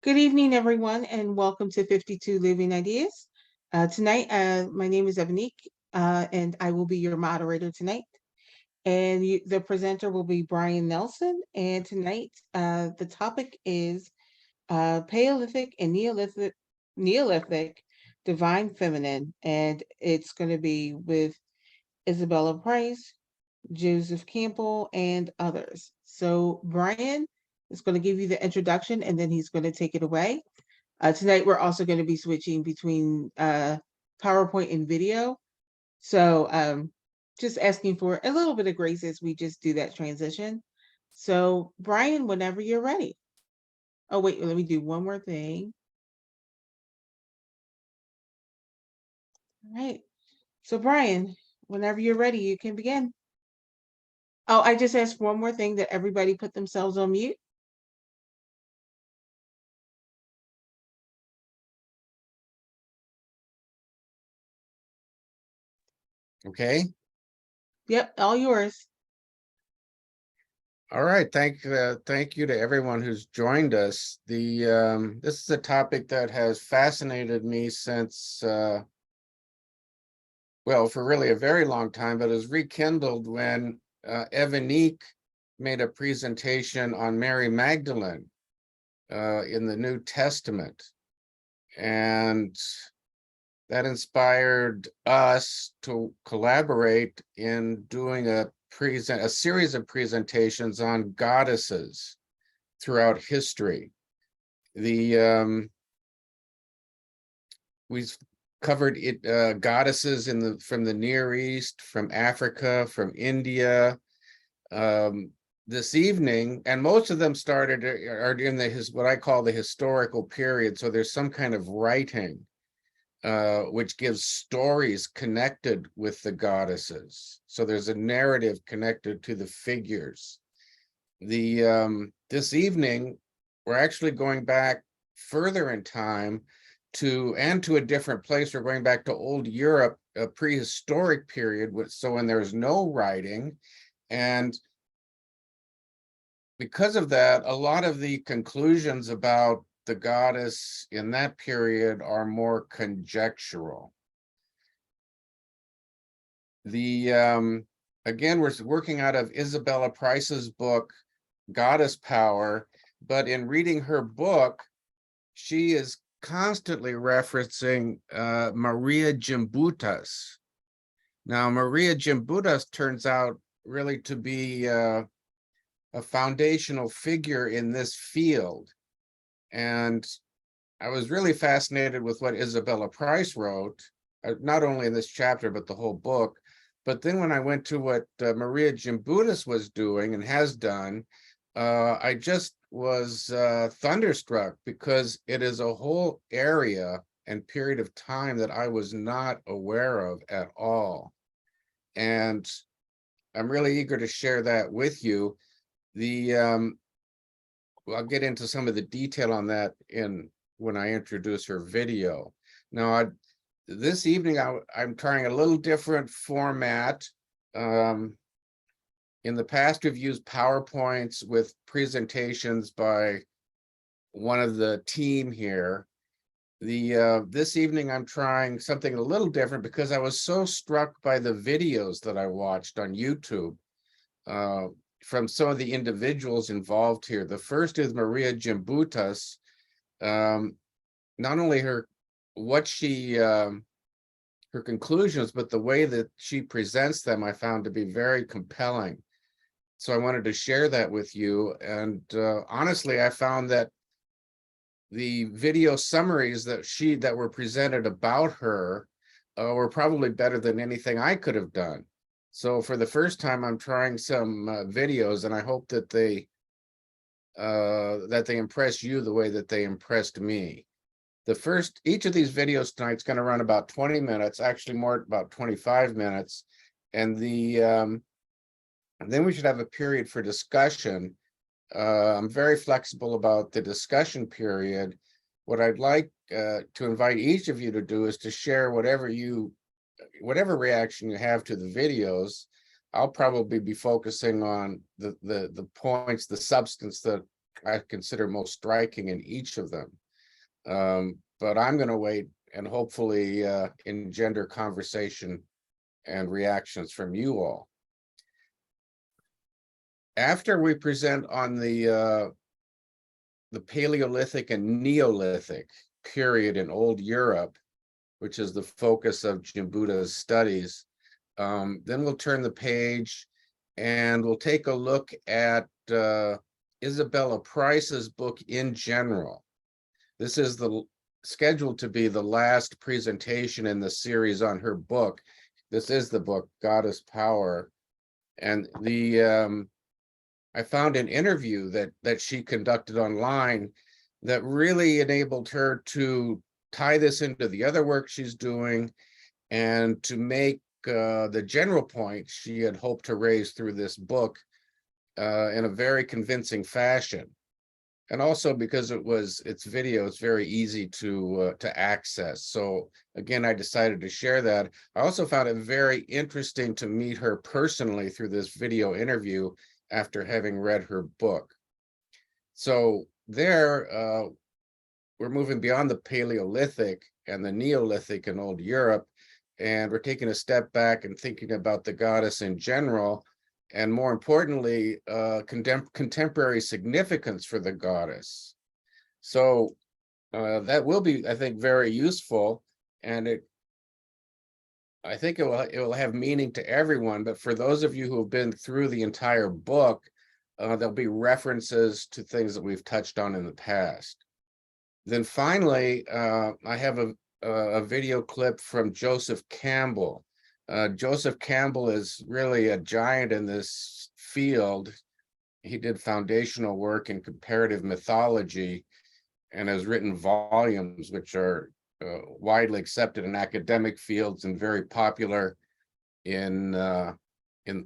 Good evening, everyone, and welcome to 52 Living Ideas. Tonight, my name is Ebonique, and I will be your moderator tonight. And the presenter will be Brian Nelson. And tonight, the topic is Paleolithic and Neolithic Divine Feminine. And it's going to be with Isabella Price, Joseph Campbell, and others. So, Brian is going to give you the introduction and then he's going to take it away. Tonight, we're also going to be switching between PowerPoint and video. So just asking for a little bit of grace as we just do that transition. So Brian, whenever you're ready. Oh, wait, let me do one more thing. All right. So Brian, whenever you're ready, you can begin. Oh, I just asked one more thing, that everybody put themselves on mute. Okay. Yep, all yours. All right. Thank you to everyone who's joined us. This is a topic that has fascinated me since well, for really a very long time, but is rekindled when Evanique made a presentation on Mary Magdalene in the New Testament, and that inspired us to collaborate in doing a series of presentations on goddesses throughout history. We've covered goddesses from the Near East, from Africa, from India. This evening, and most of them are in what I call the historical period. So there's some kind of writing which gives stories connected with the goddesses. So there's a narrative connected to the figures. This evening, we're actually going back further in time to a different place. We're going back to old Europe, a prehistoric period, so when there's no writing. And because of that, a lot of the conclusions about the goddess in that period are more conjectural. Again, we're working out of Isabella Price's book, Goddess Power, but in reading her book, she is constantly referencing Marija Gimbutas. Now, Marija Gimbutas turns out really to be a foundational figure in this field. And I was really fascinated with what Isabella Price wrote, not only in this chapter, but the whole book. But then when I went to what Marija Gimbutas was doing and has done, I just was thunderstruck, because it is a whole area and period of time that I was not aware of at all. And I'm really eager to share that with you. I'll get into some of the detail on that when I introduce her video. Now, this evening, I'm trying a little different format. In the past, we've used PowerPoints with presentations by one of the team here. This evening, I'm trying something a little different, because I was so struck by the videos that I watched on YouTube from some of the individuals involved here. The first is Marija Gimbutas. Not only her conclusions, but the way that she presents them, I found to be very compelling. So I wanted to share that with you. And honestly, I found that the video summaries that were presented about her were probably better than anything I could have done. So for the first time, I'm trying some videos, and I hope that they impress you the way that they impressed me. Each of these videos tonight is going to run about 20 minutes, actually more about 25 minutes. And then we should have a period for discussion. I'm very flexible about the discussion period. What I'd like to invite each of you to do is to share whatever reaction you have to the videos. I'll probably be focusing on the points, the substance that I consider most striking in each of them. But I'm going to wait and hopefully engender conversation and reactions from you all. After we present on the Paleolithic and Neolithic period in Old Europe, which is the focus of Gimbutas' studies, then we'll turn the page and we'll take a look at Isabella Price's book in general. This is scheduled to be the last presentation in the series on her book. This is the book, Goddess Power. And I found an interview that she conducted online that really enabled her to tie this into the other work she's doing and to make the general point she had hoped to raise through this book in a very convincing fashion. And also because it's video, it's very easy to access. So again, I decided to share that. I also found it very interesting to meet her personally through this video interview after having read her book. So there, we're moving beyond the Paleolithic and the Neolithic in Old Europe, and we're taking a step back and thinking about the goddess in general, and more importantly, contemporary significance for the goddess. So that will be, I think, very useful, and I think it will have meaning to everyone. But for those of you who have been through the entire book, there'll be references to things that we've touched on in the past. Then finally, I have a video clip from Joseph Campbell. Joseph Campbell is really a giant in this field. He did foundational work in comparative mythology and has written volumes which are widely accepted in academic fields and very popular in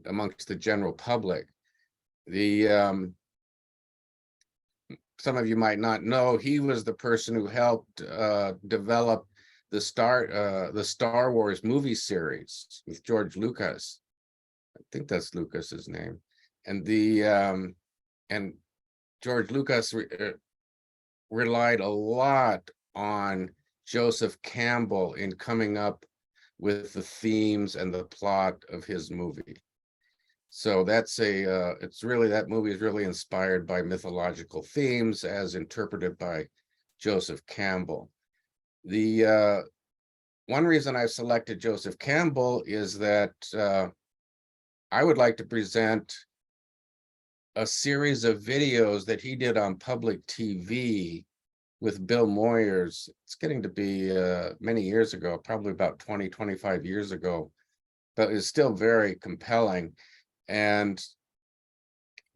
amongst the general public. Some of you might not know, he was the person who helped develop the Star Wars movie series with George Lucas. I think that's Lucas's name. And and George Lucas relied a lot on Joseph Campbell in coming up with the themes and the plot of his movie. So that's that movie is really inspired by mythological themes as interpreted by Joseph Campbell. The one reason I've selected Joseph Campbell is that I would like to present a series of videos that he did on public TV with Bill Moyers. It's getting to be many years ago, probably about 20, 25 years ago, but it's still very compelling and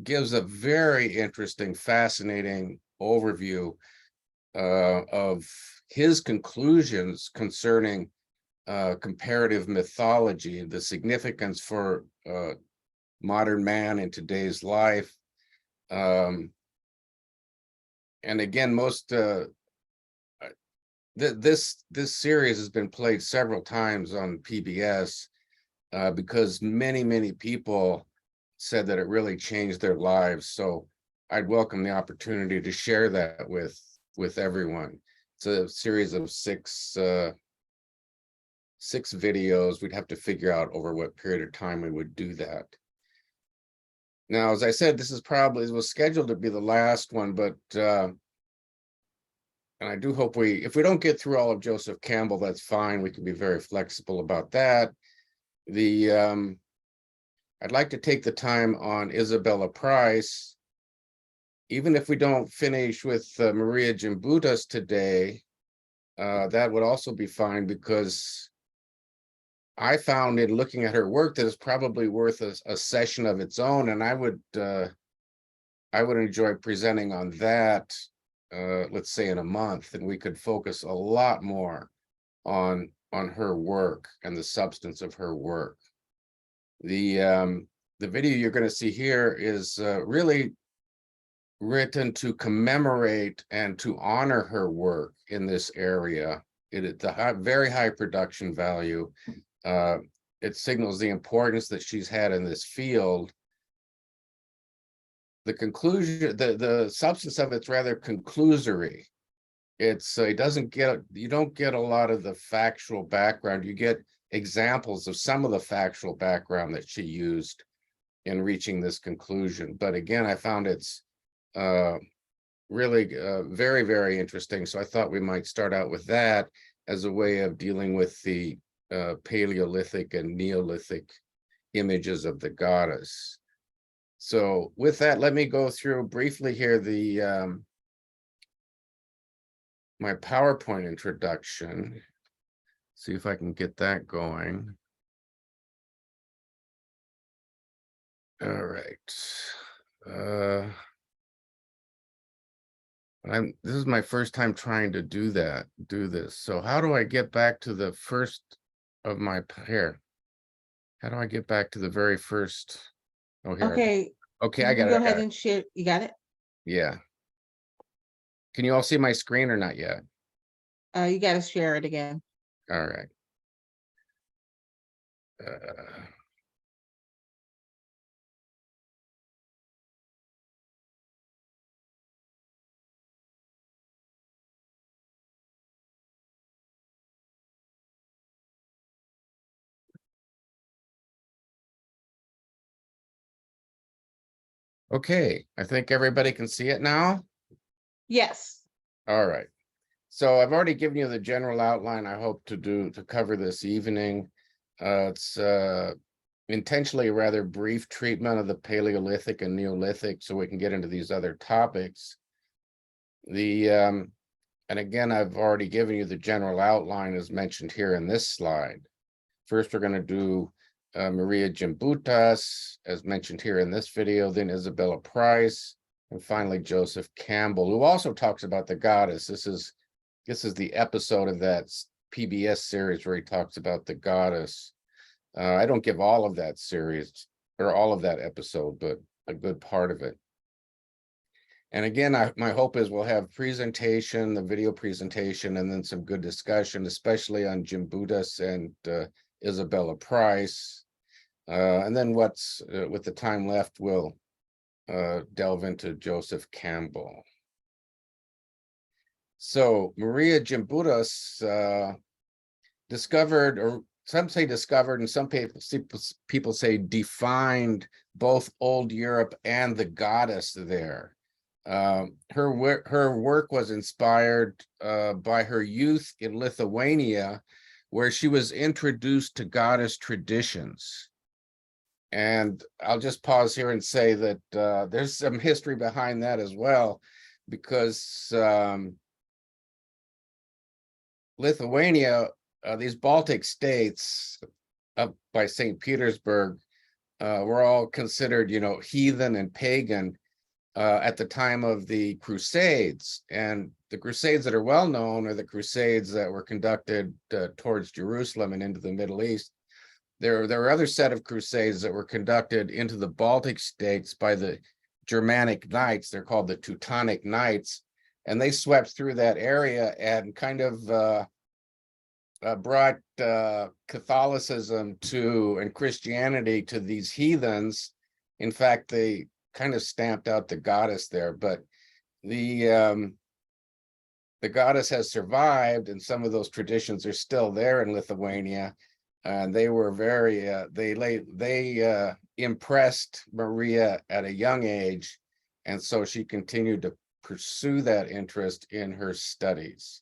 gives a very interesting, fascinating overview of his conclusions concerning comparative mythology, the significance for modern man in today's life. And again, this series has been played several times on PBS because many people said that it really changed their lives. So I'd welcome the opportunity to share that with everyone. It's a series of six videos. We'd have to figure out over what period of time we would do that. Now, as I said, this was scheduled to be the last one, but and I do hope if we don't get through all of Joseph Campbell, that's fine. We can be very flexible about that. I'd like to take the time on Isabella Price. Even if we don't finish with Marija Gimbutas today, that would also be fine, because I found in looking at her work that it's probably worth a session of its own, and I would enjoy presenting on that, let's say in a month, and we could focus a lot more on her work and the substance of her work. The video you're going to see here is really written to commemorate and to honor her work in this area. The very high production value. It signals the importance that she's had in this field. the conclusion, the substance of it's rather conclusory. It's it doesn't get, you don't get a lot of the factual background. You get examples of some of the factual background that she used in reaching this conclusion. But again, I found it's really very, very interesting. So I thought we might start out with that as a way of dealing with the Paleolithic and Neolithic images of the goddess. So with that, let me go through briefly here the my PowerPoint introduction. See if I can get that going. All right. This is my first time trying to do this. So how do I get back to the first of my here? How do I get back to the very first? Oh, here. Okay, Okay, you I can got go it. ahead and share. You got it? Yeah. Can you all see my screen or not yet? You got to share it again. All right. Uh, okay, I think everybody can see it now. Yes. All right. So I've already given you the general outline I hope to cover this evening. It's intentionally a rather brief treatment of the Paleolithic and Neolithic so we can get into these other topics. And again, I've already given you the general outline as mentioned here in this slide. First, we're going to do Marija Gimbutas, as mentioned here in this video, then Isabella Price, and finally Joseph Campbell, who also talks about the goddess. This is the episode of that PBS series where he talks about the goddess. I don't give all of that series or all of that episode, but a good part of it. And again, my hope is we'll have presentation, the video presentation, and then some good discussion, especially on Gimbutas and Isabella Price. And then with the time left, we'll delve into Joseph Campbell. So Marija Gimbutas discovered, or some say discovered, and some people say defined both Old Europe and the goddess there. Her work was inspired by her youth in Lithuania, where she was introduced to goddess traditions. And I'll just pause here and say that there's some history behind that as well, because Lithuania, these Baltic states up by St. Petersburg, were all considered, heathen and pagan at the time of the Crusades. And the Crusades that are well known are the Crusades that were conducted towards Jerusalem and into the Middle East. There were other set of Crusades that were conducted into the Baltic states by the Germanic Knights. They're called the Teutonic Knights. And they swept through that area and kind of brought Catholicism and Christianity to these heathens. In fact, they kind of stamped out the goddess there, but the goddess has survived, and some of those traditions are still there in Lithuania. And they were very they impressed Marija at a young age, and so she continued to pursue that interest in her studies.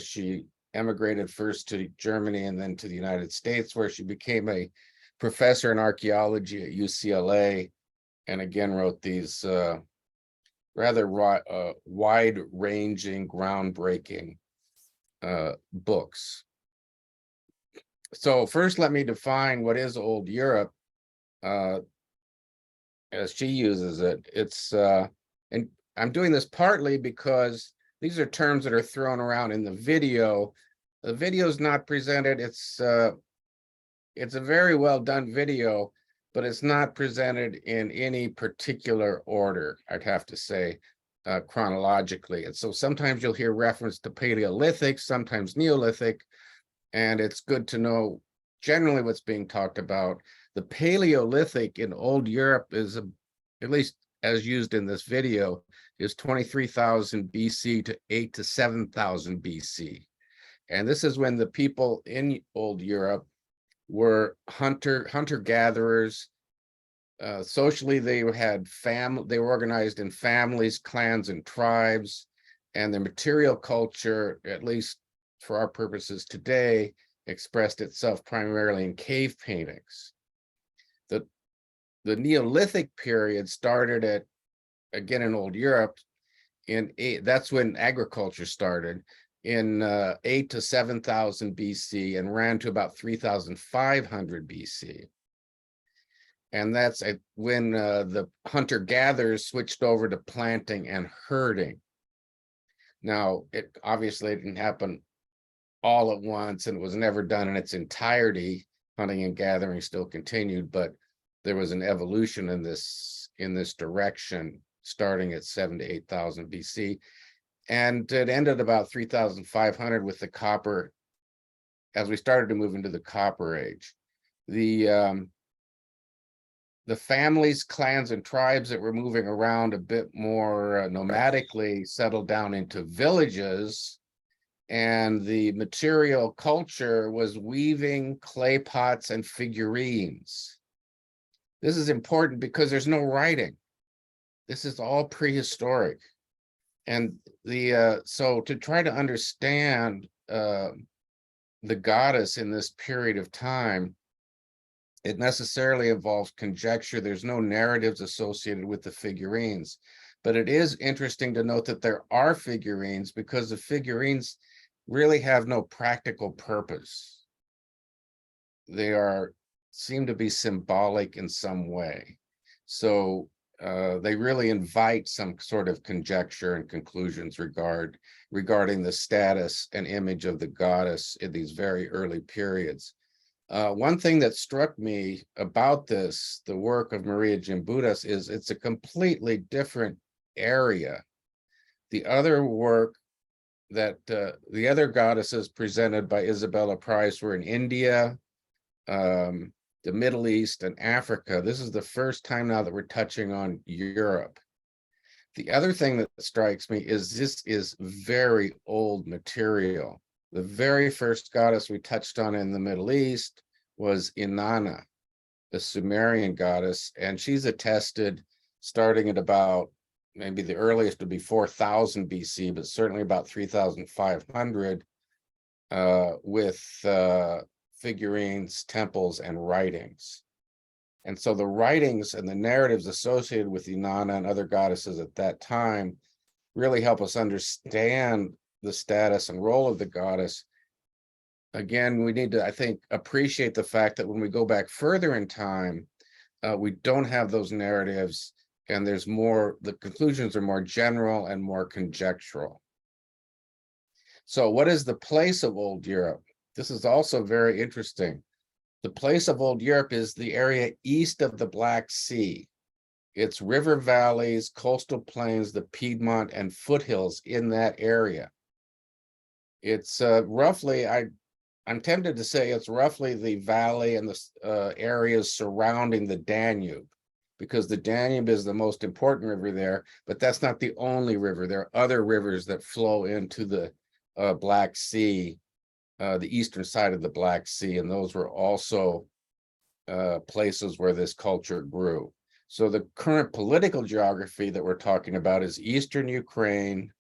She emigrated first to Germany and then to the United States, where she became a professor in archaeology at UCLA, and again wrote these rather wide-ranging, groundbreaking books. So first, let me define what is Old Europe as she uses it. It's and I'm doing this partly because these are terms that are thrown around in the video. The video is not presented. It's a very well done video, but it's not presented in any particular order, I'd have to say, chronologically. And so sometimes you'll hear reference to Paleolithic, sometimes Neolithic, and it's good to know generally what's being talked about. The Paleolithic in Old Europe is, at least as used in this video, is 23,000 BC to 8 to 7,000 BC. And this is when the people in old Europe were hunter-gatherers. Socially, they were organized in families, clans, and tribes, and the material culture, at least for our purposes today, expressed itself primarily in cave paintings. The Neolithic period started at, again, in old Europe, that's when agriculture started, in 8 to 7,000 BC and ran to about 3,500 BC. And that's when the hunter-gatherers switched over to planting and herding. Now, it obviously didn't happen all at once, and it was never done in its entirety. Hunting and gathering still continued, but there was an evolution in this direction, starting at 7 to 8,000 BC. And it ended about 3,500 with the copper, as we started to move into the Copper Age. The families, clans, and tribes that were moving around a bit more nomadically settled down into villages, and the material culture was weaving clay pots and figurines. This is important because there's no writing. This is all prehistoric. And so to try to understand the goddess in this period of time, it necessarily involves conjecture. There's no narratives associated with the figurines, but it is interesting to note that there are figurines, because the figurines really have no practical purpose. They seem to be symbolic in some way. So they really invite some sort of conjecture and conclusions regarding the status and image of the goddess in these very early periods. One thing that struck me about the work of Marija Gimbutas, is it's a completely different area. The other work that the other goddesses presented by Isabella Price were in India, the Middle East, and Africa. This is the first time now that we're touching on Europe. The other thing that strikes me is this is very old material. The very first goddess we touched on in the Middle East was Inanna, the Sumerian goddess, and she's attested starting at about, maybe the earliest would be 4,000 BC, but certainly about 3,500, with figurines, temples, and writings. And so the writings and the narratives associated with Inanna and other goddesses at that time really help us understand the status and role of the goddess. Again, we need to, I think, appreciate the fact that when we go back further in time, we don't have those narratives, and there's more, the conclusions are more general and more conjectural. So what is the place of Old Europe? This is also very interesting. The place of Old Europe is the area east of the Black Sea. It's river valleys, coastal plains, the Piedmont, and foothills in that area. It's roughly, I'm tempted to say it's roughly the valley and the areas surrounding the Danube, because the Danube is the most important river there, but that's not the only river. There are other rivers that flow into the Black Sea, the eastern side of the Black Sea, and those were also places where this culture grew. So the current political geography that we're talking about is eastern Ukraine,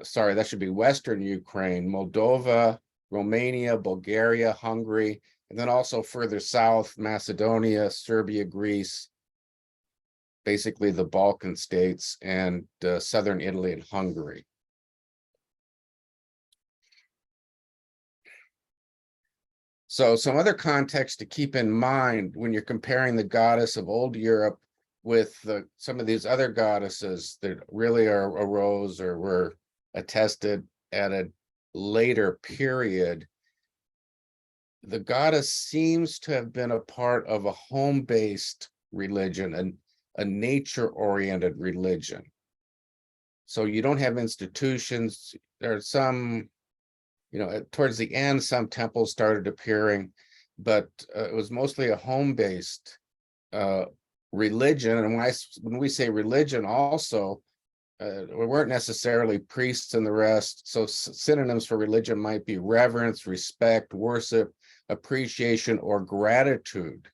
sorry, that should be Western Ukraine, Moldova, Romania, Bulgaria, Hungary, and then also further south, Macedonia, Serbia, Greece, basically the Balkan states, and southern Italy and Hungary. So some other context to keep in mind when you're comparing the goddess of Old Europe with some of these other goddesses that really arose or were attested at a later period. The goddess seems to have been a part of a home-based religion and a nature-oriented religion. So you don't have institutions. There are some, towards the end, some temples started appearing, but it was mostly a home-based religion. And when we say religion also, we weren't necessarily priests and the rest. So synonyms for religion might be reverence, respect, worship, appreciation, or gratitude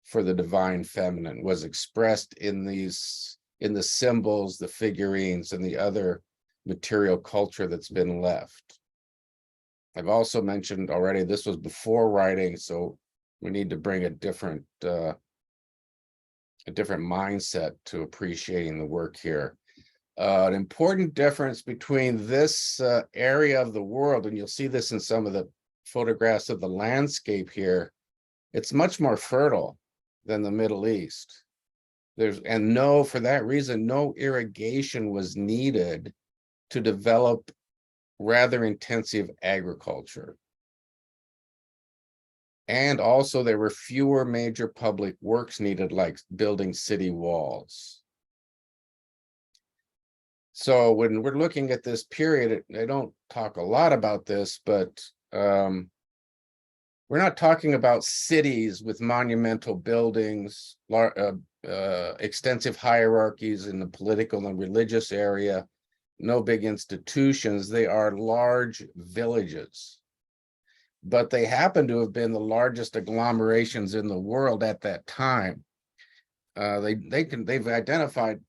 for the divine feminine was expressed in the symbols, the figurines, and the other material culture that's been left. I've also mentioned already, this was before writing, so we need to bring a different mindset to appreciating the work here. An important difference between this area of the world, and you'll see this in some of the photographs of the landscape here, it's much more fertile than the Middle East. For that reason, no irrigation was needed to develop rather intensive agriculture. And also there were fewer major public works needed, like building city walls. So when we're looking at this period, I don't talk a lot about this, but we're not talking about cities with monumental buildings, extensive hierarchies in the political and religious area, no big institutions. They are large villages, but they happen to have been the largest agglomerations in the world at that time. They've identified,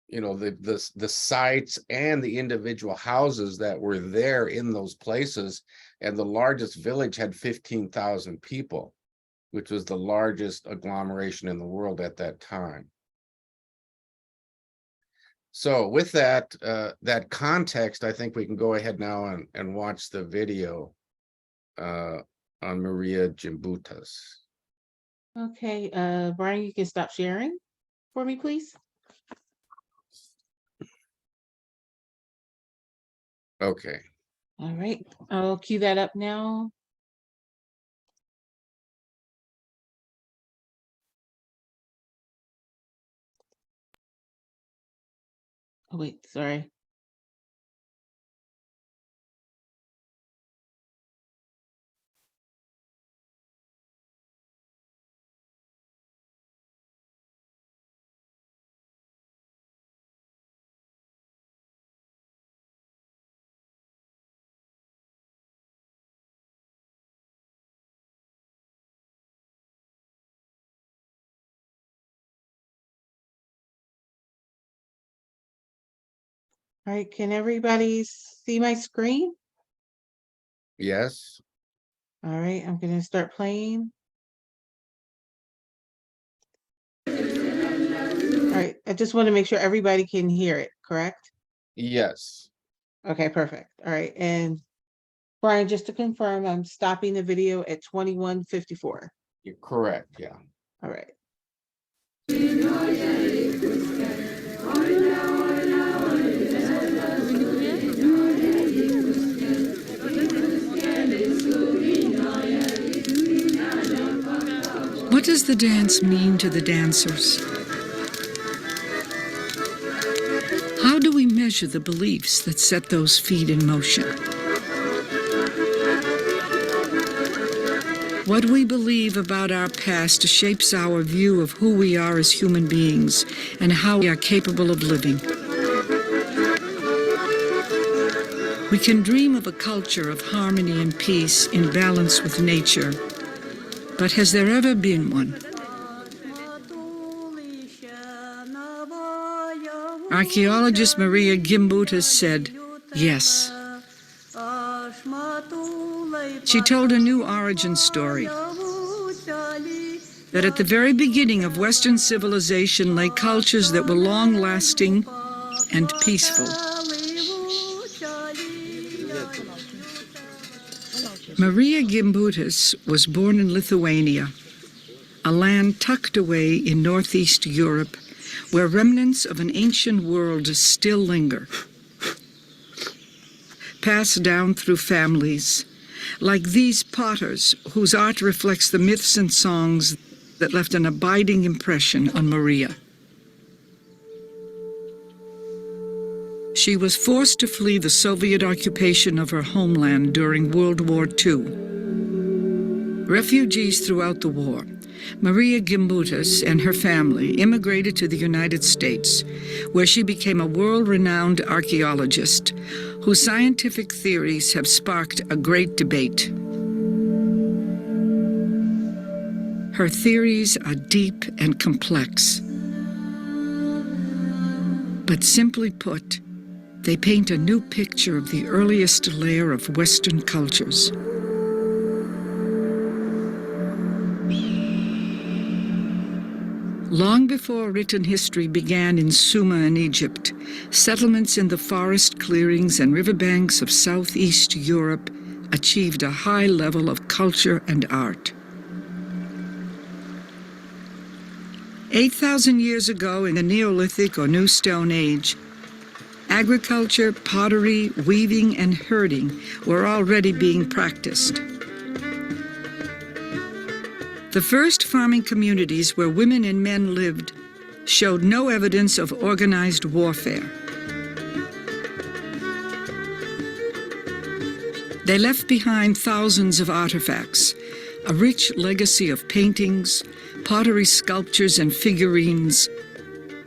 the sites and the individual houses that were there in those places, and the largest village had 15,000 people, which was the largest agglomeration in the world at that time. So with that context, I think we can go ahead now and watch the video on Marija Gimbutas. Okay, Brian, you can stop sharing for me, please. Okay. All right, I'll cue that up now. Oh, wait, sorry. All right, can everybody see my screen? Yes. All right, I'm gonna start playing. All right, I just want to make sure everybody can hear it, correct? Yes. Okay, perfect. All right, and Brian, just to confirm, I'm stopping the video at 21:54. You're correct, yeah. All right. What does the dance mean to the dancers? How do we measure the beliefs that set those feet in motion? What we believe about our past shapes our view of who we are as human beings and how we are capable of living. We can dream of a culture of harmony and peace in balance with nature, but has there ever been one? Archaeologist Marija Gimbutas said, yes. She told a new origin story, that at the very beginning of Western civilization lay cultures that were long-lasting and peaceful. Marija Gimbutas was born in Lithuania, a land tucked away in northeast Europe, where remnants of an ancient world still linger, passed down through families, like these potters whose art reflects the myths and songs that left an abiding impression on Marija. She was forced to flee the Soviet occupation of her homeland during World War II. Refugees throughout the war, Marija Gimbutas and her family immigrated to the United States, where she became a world-renowned archaeologist whose scientific theories have sparked a great debate. Her theories are deep and complex, but simply put, they paint a new picture of the earliest layer of Western cultures. Long before written history began in Sumer in Egypt, settlements in the forest clearings and riverbanks of Southeast Europe achieved a high level of culture and art. 8,000 years ago in the Neolithic or New Stone Age, agriculture, pottery, weaving, and herding were already being practiced. The first farming communities where women and men lived showed no evidence of organized warfare. They left behind thousands of artifacts, a rich legacy of paintings, pottery sculptures, and figurines,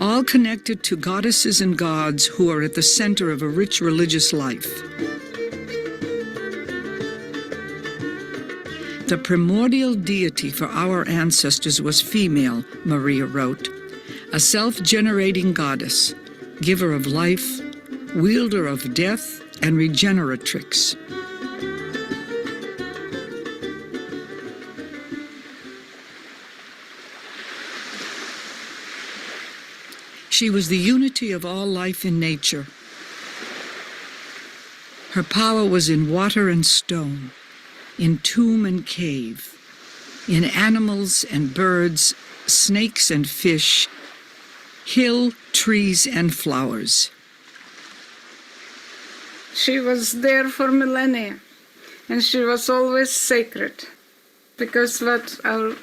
all connected to goddesses and gods who are at the center of a rich religious life. The primordial deity for our ancestors was female, Marija wrote, a self-generating goddess, giver of life, wielder of death, and regeneratrix. She was the unity of all life in nature. Her power was in water and stone, in tomb and cave, in animals and birds, snakes and fish, hill, trees, and flowers. She was there for millennia, and she was always sacred, because what our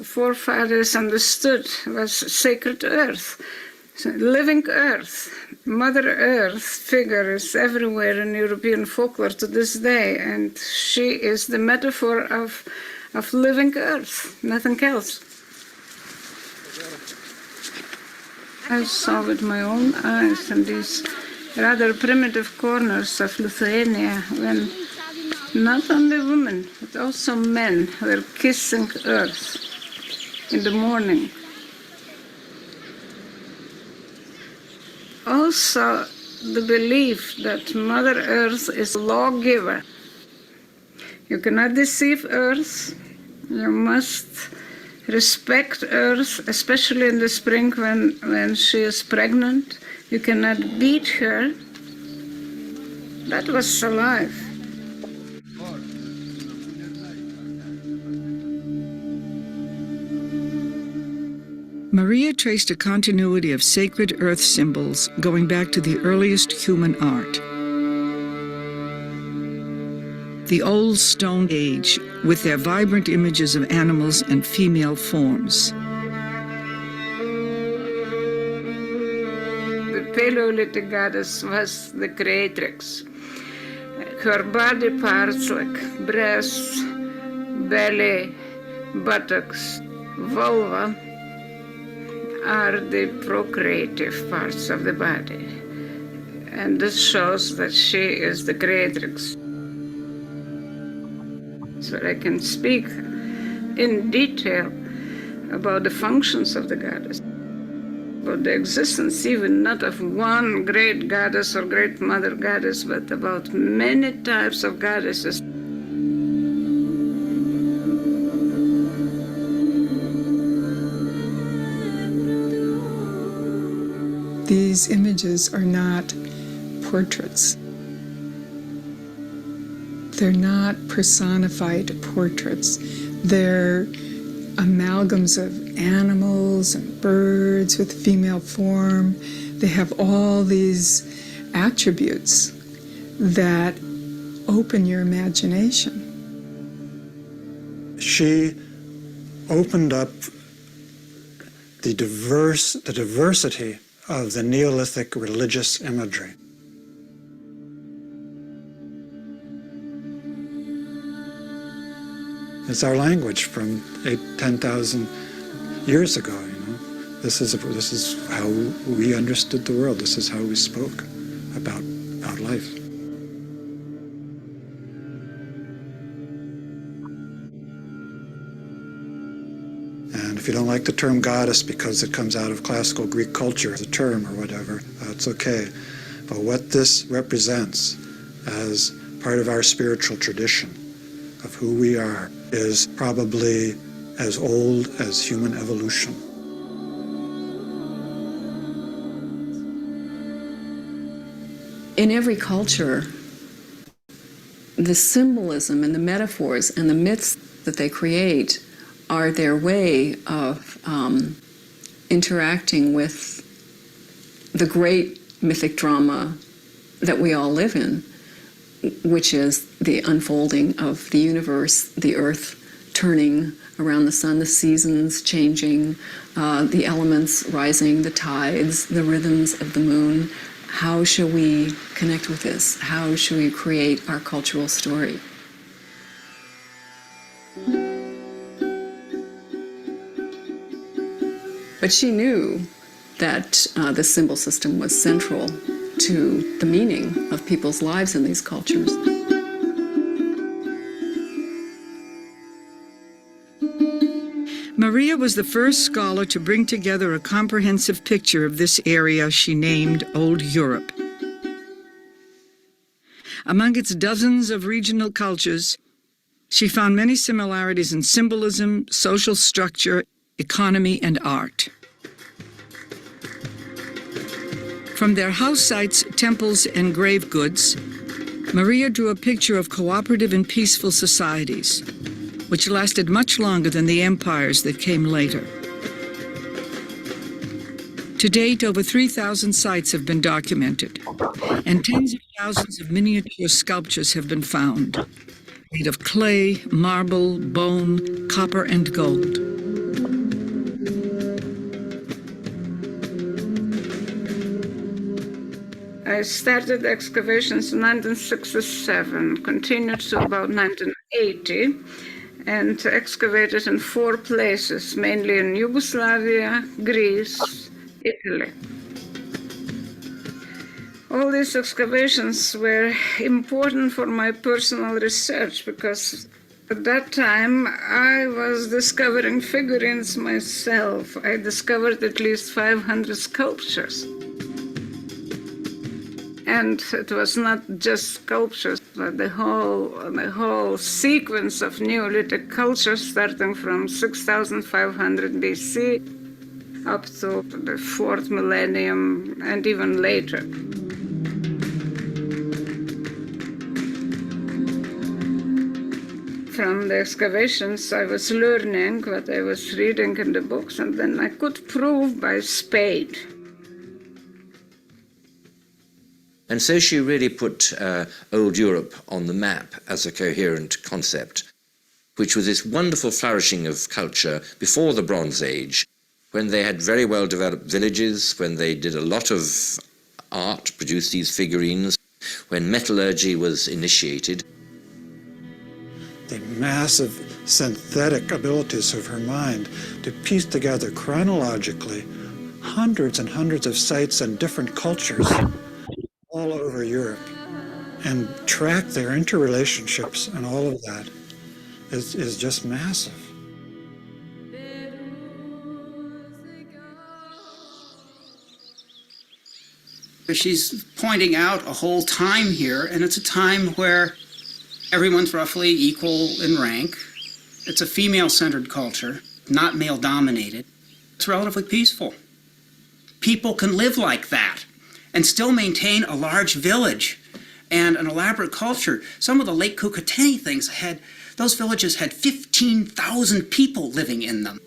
forefathers understood was sacred earth, so living earth. Mother Earth figure is everywhere in European folklore to this day, and she is the metaphor of living earth, nothing else. I saw with my own eyes in these rather primitive corners of Lithuania when not only women, but also men were kissing earth in the morning. Also, the belief that Mother Earth is a lawgiver. You cannot deceive Earth. You must respect Earth, especially in the spring when she is pregnant. You cannot beat her. That was alive. Marija traced a continuity of sacred earth symbols going back to the earliest human art. The Old Stone Age, with their vibrant images of animals and female forms. The Paleolithic goddess was the creatrix. Her body parts like breasts, belly, buttocks, vulva, are the procreative parts of the body. And this shows that she is the creatrix. So I can speak in detail about the functions of the goddess, about the existence even not of one great goddess or great mother goddess, but about many types of goddesses. These images are not portraits. They're not personified portraits. They're amalgams of animals and birds with female form. They have all these attributes that open your imagination. She opened up the diversity of the Neolithic religious imagery. It's our language from 10,000 years ago. This is how we understood the world. This is how we spoke about life. And if you don't like the term goddess because it comes out of classical Greek culture as a term or whatever, it's okay. But what this represents as part of our spiritual tradition of who we are is probably as old as human evolution. In every culture, the symbolism and the metaphors and the myths that they create are their way of interacting with the great mythic drama that we all live in, which is the unfolding of the universe, the earth turning around the sun, the seasons changing, the elements rising, the tides, the rhythms of the moon. How shall we connect with this? How shall we create our cultural story? But she knew that the symbol system was central to the meaning of people's lives in these cultures. Marija was the first scholar to bring together a comprehensive picture of this area she named Old Europe. Among its dozens of regional cultures, she found many similarities in symbolism, social structure, economy, and art. From their house sites, temples, and grave goods, Marija drew a picture of cooperative and peaceful societies, which lasted much longer than the empires that came later. To date, over 3,000 sites have been documented, and tens of thousands of miniature sculptures have been found, made of clay, marble, bone, copper, and gold. I started excavations in 1967, continued to about 1980, and excavated in 4 places, mainly in Yugoslavia, Greece, Italy. All these excavations were important for my personal research because at that time I was discovering figurines myself. I discovered at least 500 sculptures. And it was not just sculptures, but the whole sequence of Neolithic culture starting from 6,500 BC up to the 4th millennium and even later. From the excavations, I was learning what I was reading in the books, and then I could prove by spade. And so she really put old Europe on the map as a coherent concept, which was this wonderful flourishing of culture before the Bronze Age, when they had very well developed villages, when they did a lot of art, produced these figurines, when metallurgy was initiated. The massive synthetic abilities of her mind to piece together chronologically hundreds and hundreds of sites and different cultures all over Europe and track their interrelationships and all of that is just massive. She's pointing out a whole time here, and it's a time where everyone's roughly equal in rank. It's a female-centered culture, not male-dominated. It's relatively peaceful. People can live like that and still maintain a large village and an elaborate culture. Some of the Lake Kukateni things those villages had 15,000 people living in them.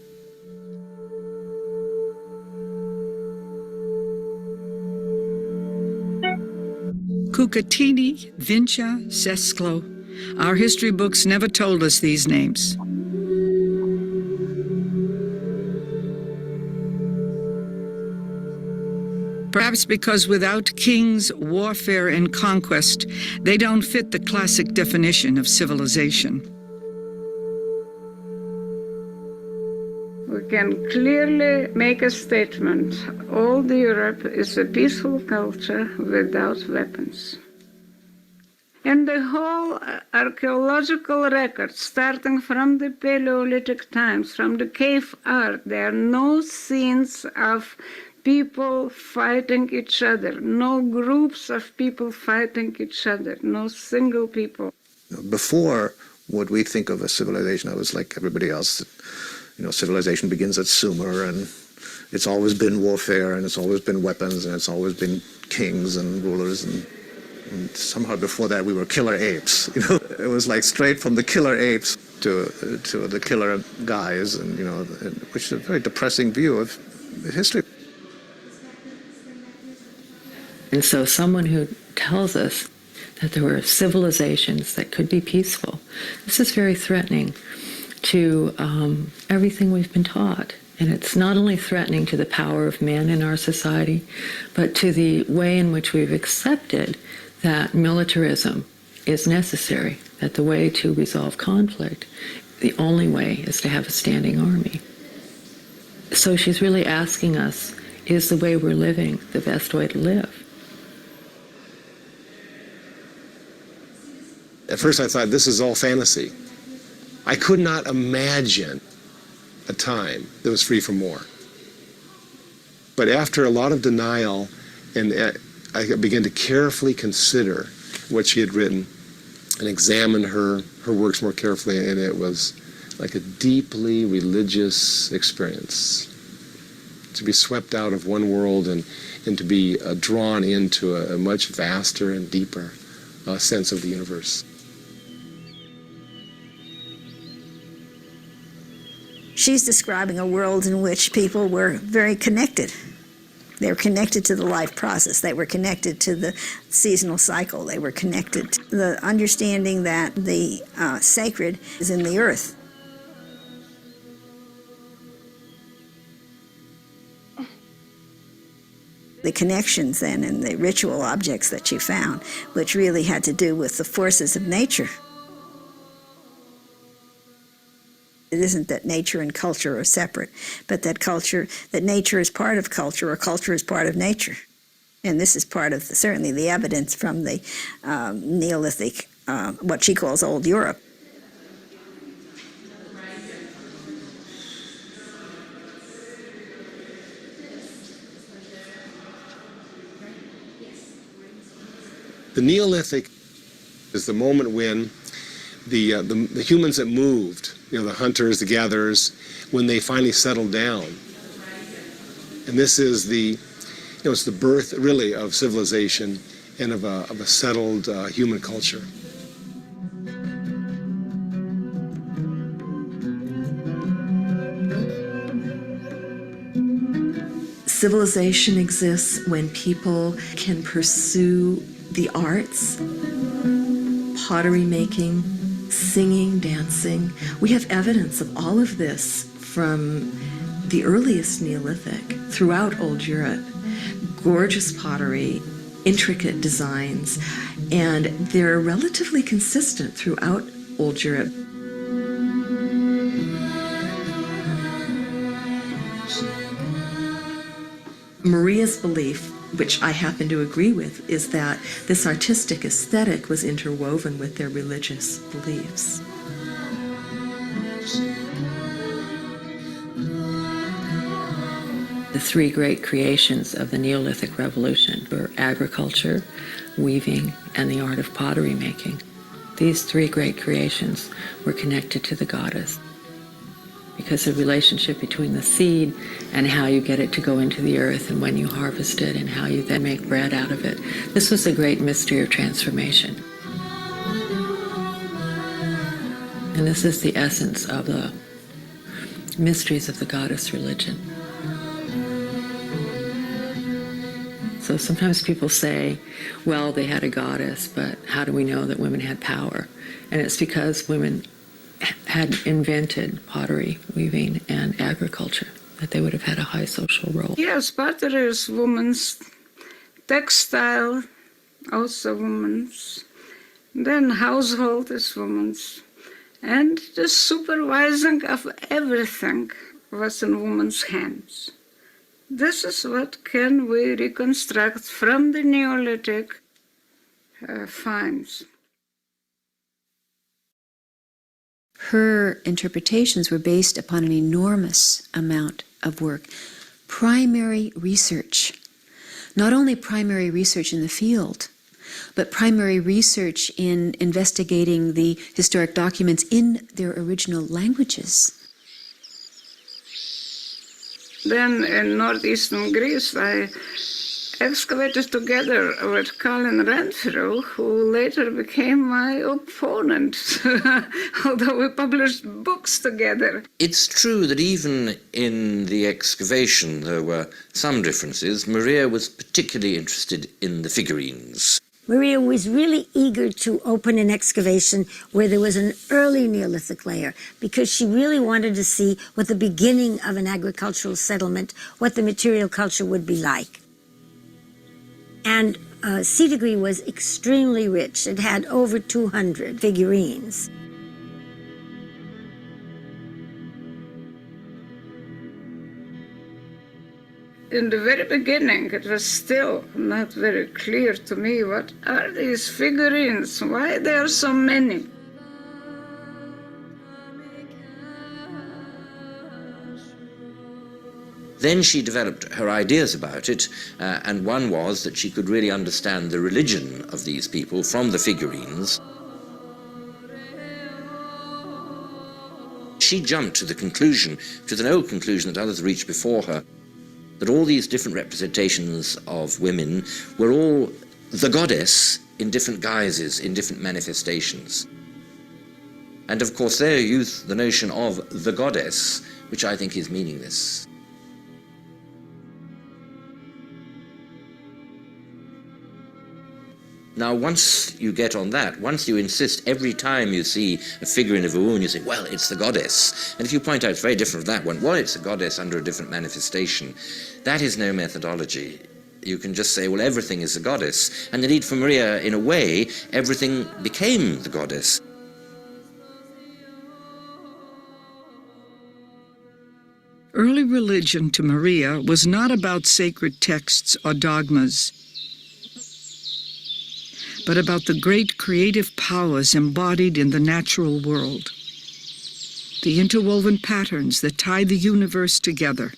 Kukatini, Vincha, Sesklo. Our history books never told us these names. Perhaps because without kings, warfare, and conquest, they don't fit the classic definition of civilization. can clearly make a statement. Old Europe is a peaceful culture without weapons. And the whole archaeological record, starting from the Paleolithic times, from the cave art, there are no scenes of people fighting each other, no groups of people fighting each other, no single people. Before what we think of as civilization, I was like everybody else. Civilization begins at Sumer, and it's always been warfare, and it's always been weapons, and it's always been kings and rulers, and somehow before that we were killer apes. It was like straight from the killer apes to the killer guys, and which is a very depressing view of history. And so someone who tells us that there were civilizations that could be peaceful, this is very threatening to everything we've been taught. And it's not only threatening to the power of man in our society, but to the way in which we've accepted that militarism is necessary, that the way to resolve conflict, the only way is to have a standing army. So she's really asking us, is the way we're living the best way to live? At first I thought, this is all fantasy. I could not imagine a time that was free from war. But after a lot of denial, and I began to carefully consider what she had written and examine her works more carefully, and it was like a deeply religious experience. To be swept out of one world and to be drawn into a much vaster and deeper sense of the universe. She's describing a world in which people were very connected. They were connected to the life process. They were connected to the seasonal cycle. They were connected to the understanding that the sacred is in the earth. The connections then and the ritual objects that she found, which really had to do with the forces of nature. It isn't that nature and culture are separate, but that nature is part of culture, or culture is part of nature. And this is part of certainly the evidence from the Neolithic, what she calls Old Europe. The Neolithic is the moment when the humans that moved, the hunters, the gatherers, when they finally settled down. And this is it's the birth really of civilization and of a settled human culture. Civilization exists when people can pursue the arts, pottery making, singing, dancing. We have evidence of all of this from the earliest Neolithic throughout Old Europe. Gorgeous pottery, intricate designs, and they're relatively consistent throughout Old Europe. Marija's belief, which I happen to agree with, is that this artistic aesthetic was interwoven with their religious beliefs. The three great creations of the Neolithic Revolution were agriculture, weaving, and the art of pottery making. These three great creations were connected to the goddess, because the relationship between the seed and how you get it to go into the earth and when you harvest it and how you then make bread out of it. This was a great mystery of transformation. And this is the essence of the mysteries of the goddess religion. So sometimes people say, well, they had a goddess, but how do we know that women had power? And it's because women had invented pottery, weaving, and agriculture, that they would have had a high social role. Yes, pottery is women's, textile also women's, then household is women's, and the supervising of everything was in woman's hands. This is what can we reconstruct from the Neolithic finds. Her interpretations were based upon an enormous amount of work. Primary research. Not only primary research in the field, but primary research in investigating the historic documents in their original languages. Then in northeastern Greece, I excavated together with Colin Renfrew, who later became my opponent, although we published books together. It's true that even in the excavation there were some differences. Marija was particularly interested in the figurines. Marija was really eager to open an excavation where there was an early Neolithic layer, because she really wanted to see what the beginning of an agricultural settlement, what the material culture would be like. And Sitagri was extremely rich. It had over 200 figurines. In the very beginning, it was still not very clear to me what are these figurines, why there are so many. Then she developed her ideas about it, and one was that she could really understand the religion of these people from the figurines. She jumped to the conclusion, to an old conclusion that others reached before her, that all these different representations of women were all the goddess in different guises, in different manifestations. And of course there used the notion of the goddess, which I think is meaningless. Now, once you get on that, once you insist every time you see a figurine of a woman, you say, well, it's the goddess. And if you point out it's very different from that one, well, it's a goddess under a different manifestation. That is no methodology. You can just say, well, everything is a goddess. And indeed, for Marija, in a way, everything became the goddess. Early religion to Marija was not about sacred texts or dogmas, but about the great creative powers embodied in the natural world, the interwoven patterns that tie the universe together: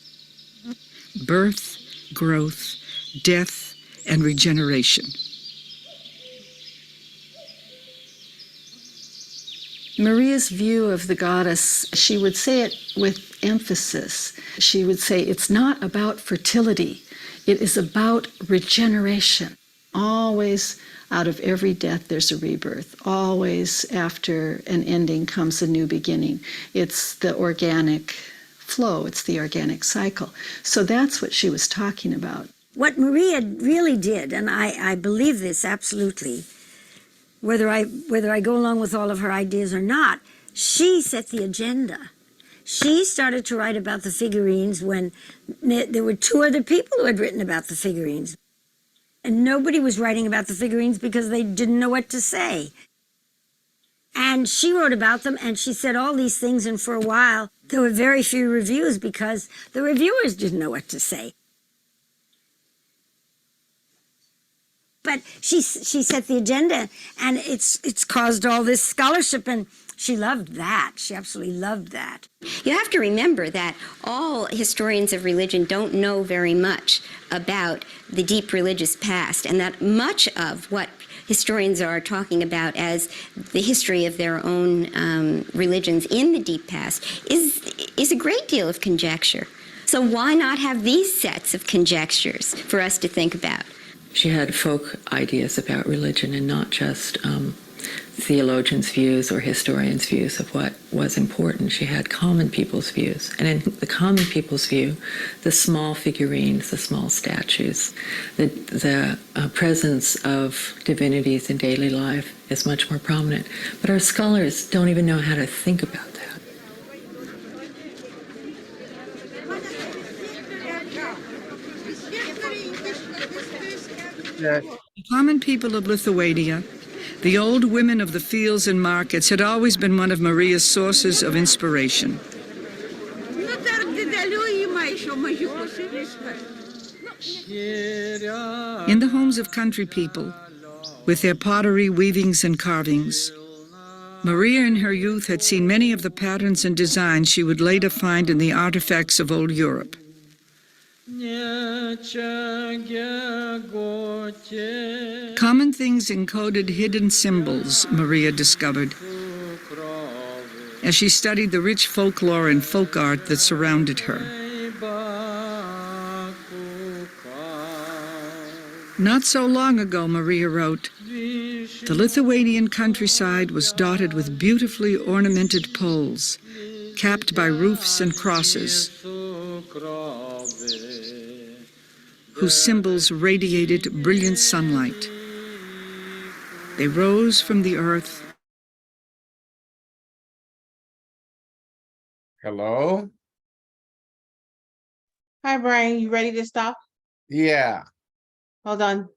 birth, growth, death, and regeneration. Marija's view of the goddess, she would say it with emphasis. She would say it's not about fertility, it is about regeneration. Always out of every death there's a rebirth. Always after an ending comes a new beginning. It's the organic flow, it's the organic cycle. So that's what she was talking about. What Marija really did, and I believe this absolutely, whether I go along with all of her ideas or not, she set the agenda. She started to write about the figurines when there were two other people who had written about the figurines. And nobody was writing about the figurines because they didn't know what to say. And she wrote about them, and she said all these things, and for a while there were very few reviews because the reviewers didn't know what to say. But she set the agenda, and it's caused all this scholarship, and she loved that. She absolutely loved that. You have to remember that all historians of religion don't know very much about the deep religious past, and that much of what historians are talking about as the history of their own religions in the deep past is a great deal of conjecture. So why not have these sets of conjectures for us to think about? She had folk ideas about religion and not just theologians' views or historians' views of what was important. She had common people's views. And in the common people's view, the small figurines, the small statues, the presence of divinities in daily life is much more prominent. But our scholars don't even know how to think about that. The common people of Lithuania, the old women of the fields and markets, had always been one of Marija's sources of inspiration. In the homes of country people, with their pottery, weavings, and carvings, Marija in her youth had seen many of the patterns and designs she would later find in the artifacts of old Europe. Common things encoded hidden symbols, Marija discovered, as she studied the rich folklore and folk art that surrounded her. Not so long ago, Marija wrote, the Lithuanian countryside was dotted with beautifully ornamented poles, capped by roofs and crosses, whose symbols radiated brilliant sunlight. They rose from the earth. Hello? Hi, Brian. You ready to stop? Yeah. Hold on.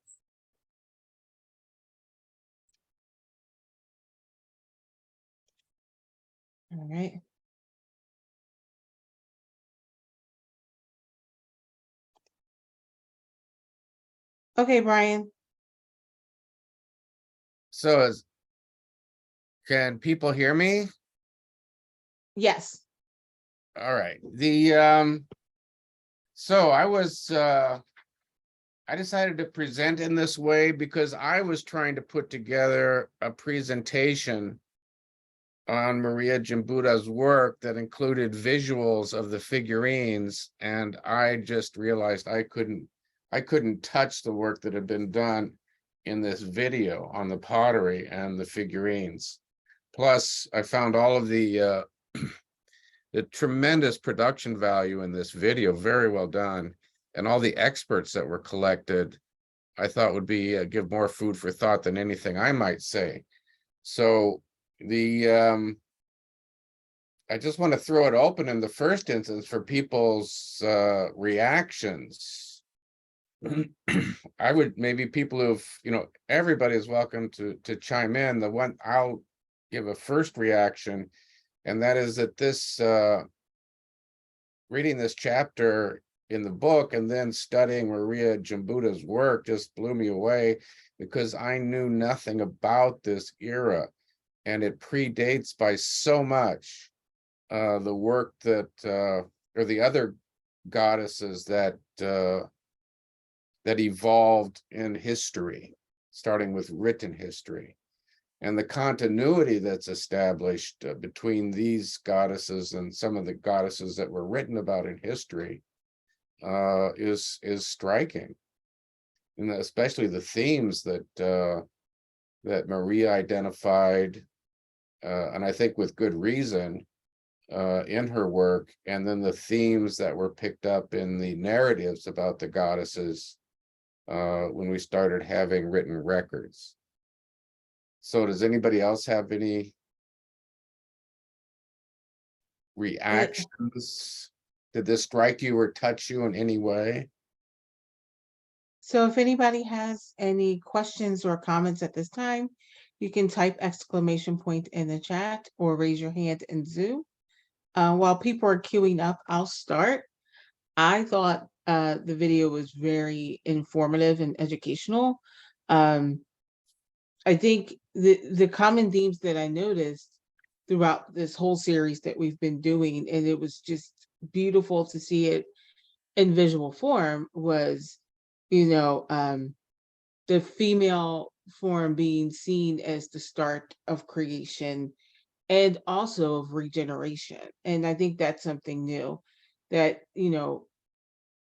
All right. Okay, Brian. So can people hear me? Yes. All right. So I decided to present in this way because I was trying to put together a presentation on Marija Gimbutas' work that included visuals of the figurines, and I just realized I couldn't touch the work that had been done in this video on the pottery and the figurines. Plus, I found all of the tremendous production value in this video, very well done, and all the experts that were collected, I thought would be give more food for thought than anything I might say. So I just want to throw it open in the first instance for people's reactions. I would maybe people who've, everybody is welcome to chime in. The one I'll give a first reaction, and that is that this reading this chapter in the book and then studying Marija Gimbutas' work just blew me away, because I knew nothing about this era, and it predates by so much the work that or the other goddesses that evolved in history, starting with written history. And the continuity that's established between these goddesses and some of the goddesses that were written about in history is striking, and especially the themes that that Marija identified, and I think with good reason, in her work, and then the themes that were picked up in the narratives about the goddesses when we started having written records. So does anybody else have any reactions? Did this strike you or touch you in any way? So if anybody has any questions or comments at this time, you can type exclamation point in the chat or raise your hand in Zoom. While people are queuing up, I'll start. I thought the video was very informative and educational. I think the common themes that I noticed throughout this whole series that we've been doing, and it was just beautiful to see it in visual form, was, the female form being seen as the start of creation and also of regeneration. And I think that's something new, that,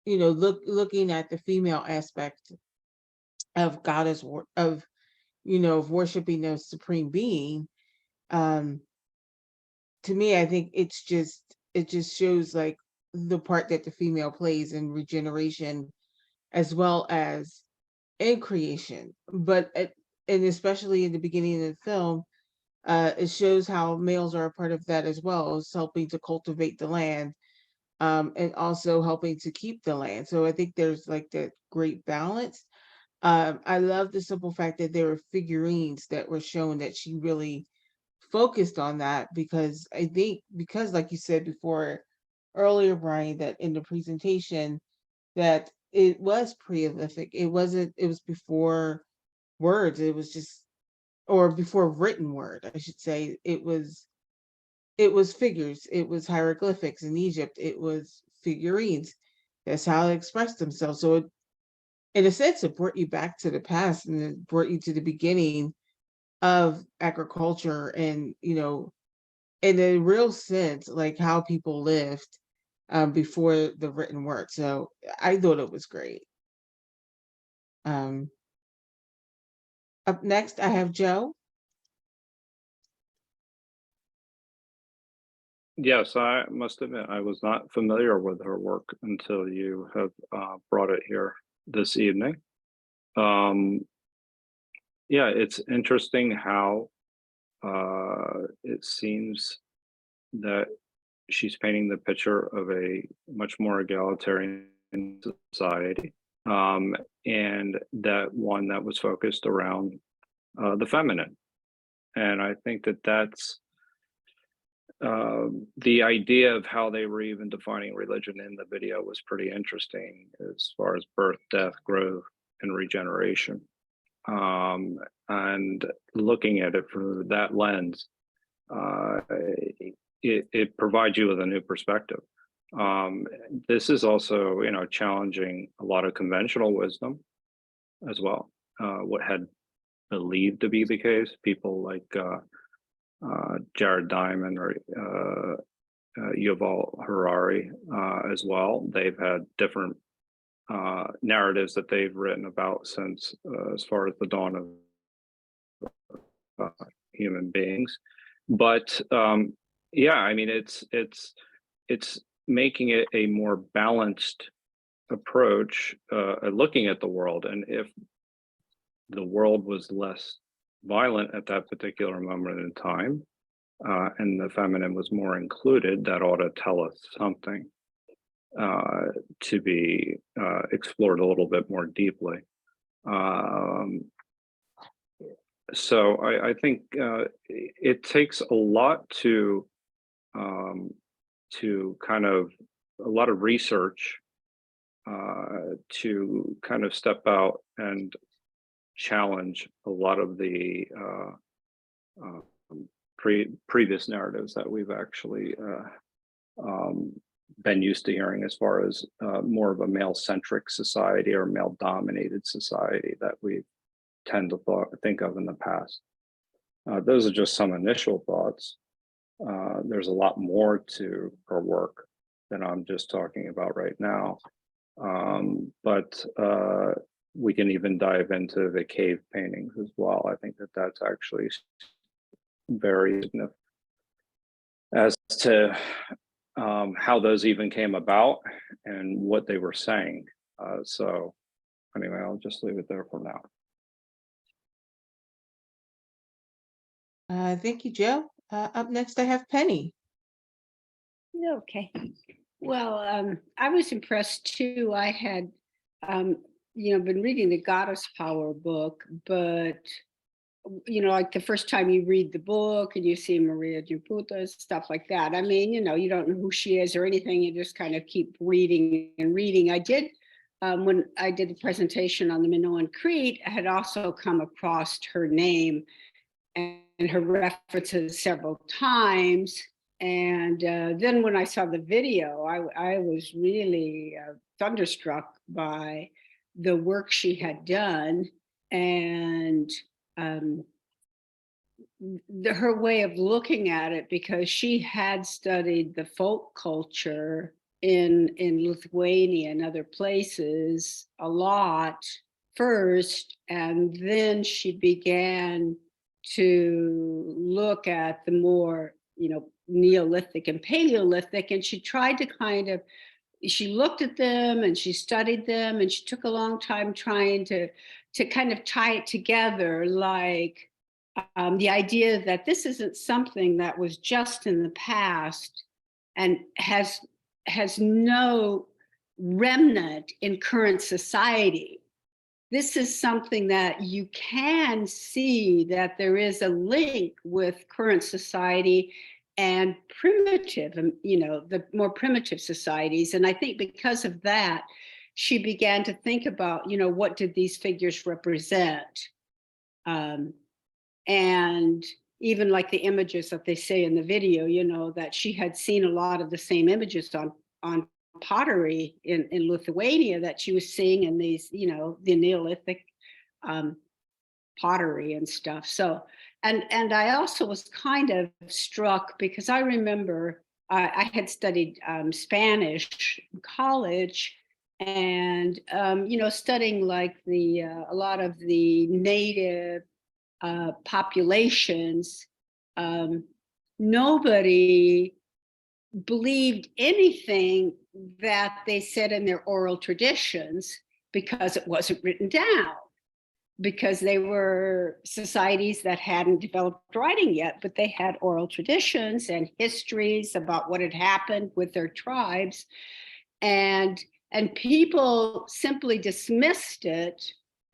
looking at the female aspect of goddess of worshiping the supreme being, to me, I think it just shows like the part that the female plays in regeneration as well as in creation. And especially in the beginning of the film, it shows how males are a part of that as well, as helping to cultivate the land, and also helping to keep the land. So I think there's like that great balance. I love the simple fact that there were figurines that were shown, that she really focused on that, because I think, because like you said before earlier, Brian, that in the presentation, that it was Paleolithic. It wasn't, it was before words. It was just, or before written word, I should say. It was figures. It was hieroglyphics in Egypt. It was figurines. That's how they expressed themselves. So it, in a sense, it brought you back to the past, and it brought you to the beginning of agriculture, and, you know, in a real sense, like how people lived before the written word. So I thought it was great. Um, Up next, I have Joe. Yes, I must admit I was not familiar with her work until you have brought it here this evening. Yeah, it's interesting how it seems that she's painting the picture of a much more egalitarian society, and that one that was focused around the feminine. And I think that that's the idea of how they were even defining religion in the video was pretty interesting as far as birth, death, growth, and regeneration. And looking at it through that lens, it provides you with a new perspective. This is also, you know, challenging a lot of conventional wisdom as well. What had believed to be the case, people like Jared Diamond or Yuval Harari as well. They've had different narratives that they've written about since as far as the dawn of human beings. But yeah, I mean, it's making it a more balanced approach at looking at the world. And if the world was less violent at that particular moment in time, and the feminine was more included, that ought to tell us something to be explored a little bit more deeply. So I think it takes a lot to kind of a lot of research to kind of step out and challenge a lot of the previous narratives that we've actually been used to hearing, as far as more of a male-centric society or male-dominated society that we tend to think of in the past. Those are just some initial thoughts. There's a lot more to her work than I'm just talking about right now. But we can even dive into the cave paintings as well. I think that that's actually very significant as to how those even came about and what they were saying. So anyway, I'll just leave it there for now. Thank you, Joe. Up next, I have Penny. Okay. Well, I was impressed too. I had, been reading the Goddess Power book, but like the first time you read the book and you see Marija Gimbutas, stuff like that. I mean, you don't know who she is or anything. You just kind of keep reading and reading. I did, when I did the presentation on the Minoan Crete, I had also come across her name and her references several times. And then when I saw the video, I was really thunderstruck by the work she had done and her way of looking at it, because she had studied the folk culture in Lithuania and other places a lot first, and then she began to look at the more Neolithic and Paleolithic, and she tried to she looked at them and she studied them, and she took a long time trying to kind of tie it together, like the idea that this isn't something that was just in the past and has no remnant in current society. This is something that you can see that there is a link with current society and primitive, the more primitive societies. And I think because of that, she began to think about, you know, what did these figures represent? And even like the images that they say in the video, you know, that she had seen a lot of the same images on pottery in Lithuania that she was seeing in these, you know, the Neolithic pottery and stuff. So, and I also was kind of struck because I remember I had studied Spanish in college, and you know, studying like the a lot of the native populations. Nobody believed anything that they said in their oral traditions because it wasn't written down, because they were societies that hadn't developed writing yet, but they had oral traditions and histories about what had happened with their tribes. And people simply dismissed it.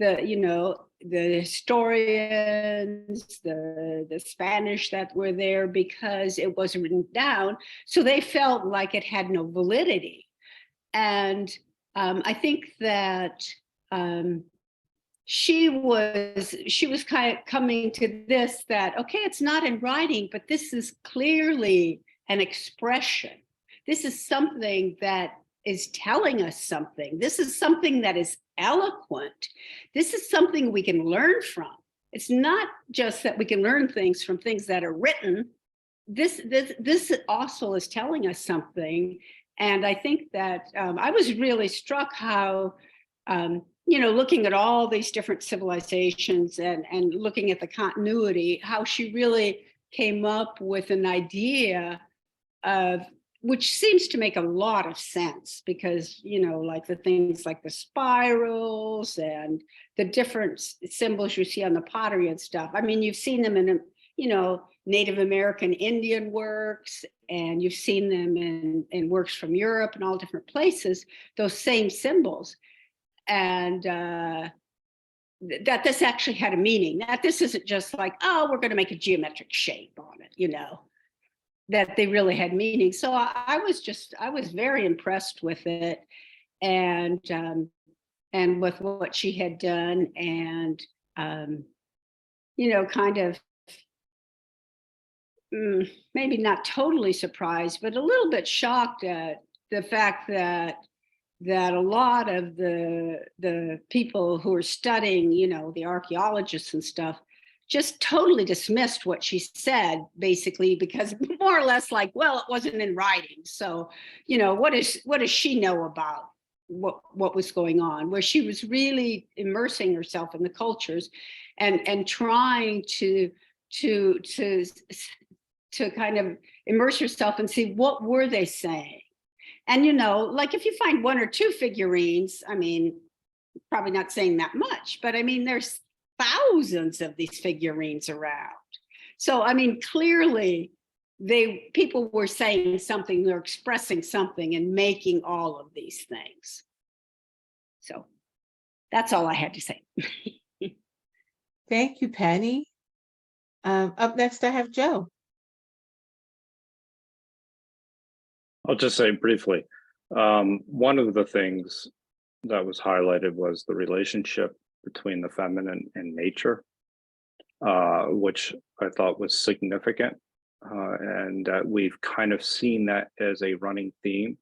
The, you know, the historians, the Spanish that were there, because it wasn't written down. So they felt like it had no validity. And I think that she was kind of coming to this, that, okay, it's not in writing, but this is clearly an expression. This is something that is telling us something. This is something that is eloquent. This is something we can learn from. It's not just that we can learn things from things that are written. This also is telling us something. And I think that I was really struck how, you know, looking at all these different civilizations and looking at the continuity, how she really came up with an idea of, which seems to make a lot of sense, because, you know, like the things like the spirals and the different symbols you see on the pottery and stuff. I mean, you've seen them in, you know, Native American Indian works, and you've seen them in works from Europe and all different places, those same symbols. And that this actually had a meaning, that this isn't just like, oh, we're going to make a geometric shape on it, you know, that they really had meaning. So I was very impressed with it, and with what she had done, and you know, kind of maybe not totally surprised, but a little bit shocked at the fact that a lot of the people who are studying, you know, the archaeologists and stuff, just totally dismissed what she said, basically, because more or less like, well, it wasn't in writing. So, you know, what does she know about what was going on? Where she was really immersing herself in the cultures and trying to kind of immerse herself and see what were they saying. And, you know, like if you find one or two figurines, I mean, probably not saying that much, but I mean, there's thousands of these figurines around. So, I mean, clearly people were saying something, they're expressing something and making all of these things. So that's all I had to say. Thank you, Penny. Up next, I have Joe. I'll just say briefly, one of the things that was highlighted was the relationship between the feminine and nature, which I thought was significant, and that we've kind of seen that as a running theme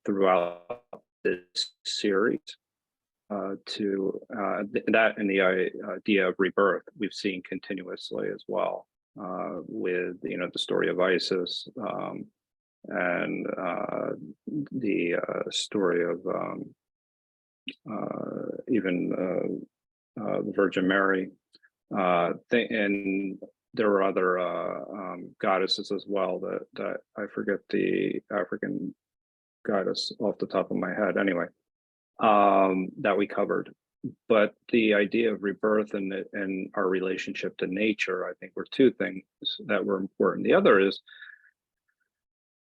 throughout this series. That and the idea of rebirth we've seen continuously as well, with, you know, the story of Isis, and the story of even the Virgin Mary, and there were other goddesses as well that I forget the African goddess off the top of my head. Anyway, that we covered. But the idea of rebirth and our relationship to nature, I think, were two things that were important. The other is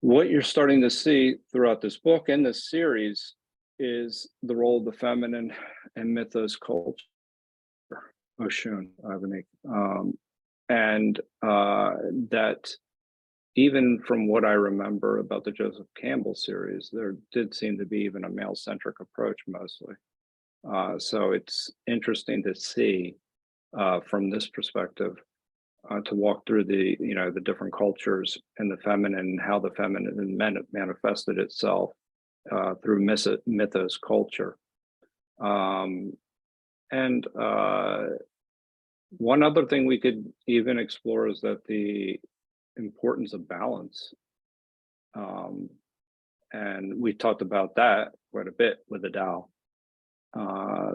what you're starting to see throughout this book and this series is the role of the feminine and mythos culture, Oshun, Ivanik, and that even from what I remember about the Joseph Campbell series, there did seem to be even a male-centric approach mostly. So it's interesting to see from this perspective, to walk through the, the different cultures and the feminine, and how the feminine manifested itself through mythos culture. And one other thing we could even explore is that the importance of balance. And we talked about that quite a bit with the Tao.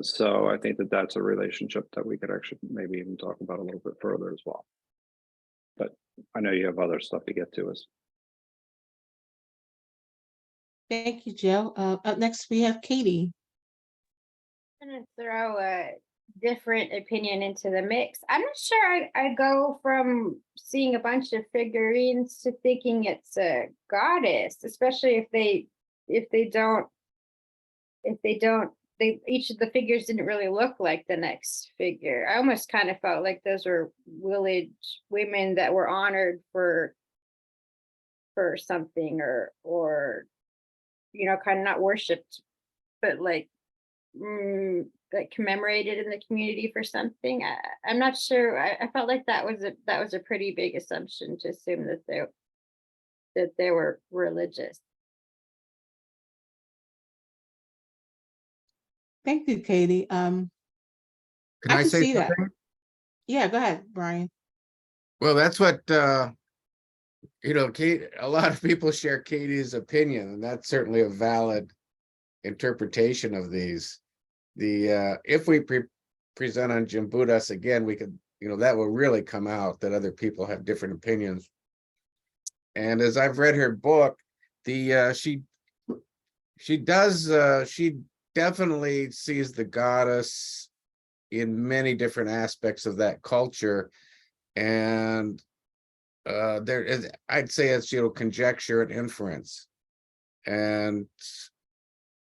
So I think that that's a relationship that we could actually maybe even talk about a little bit further as well. But I know you have other stuff to get to us. Thank you, Joe. Up next, we have Katie. I'm going to throw a different opinion into the mix. I'm not sure I go from seeing a bunch of figurines to thinking it's a goddess, especially if each of the figures didn't really look like the next figure. I almost kind of felt like those were village women that were honored for something, or kind of not worshipped, but like commemorated in the community for something. I'm not sure. I felt like that was a pretty big assumption to assume that they were religious. Thank you, Katie. Can I I can say see that. something? Yeah, go ahead, Brian. Well, that's what Kate, a lot of people share Katie's opinion, and that's certainly a valid interpretation of these. If we present on Gimbutas again, we could, that will really come out that other people have different opinions. And as I've read her book, she definitely sees the goddess in many different aspects of that culture. And there is, I'd say it's, conjecture and inference.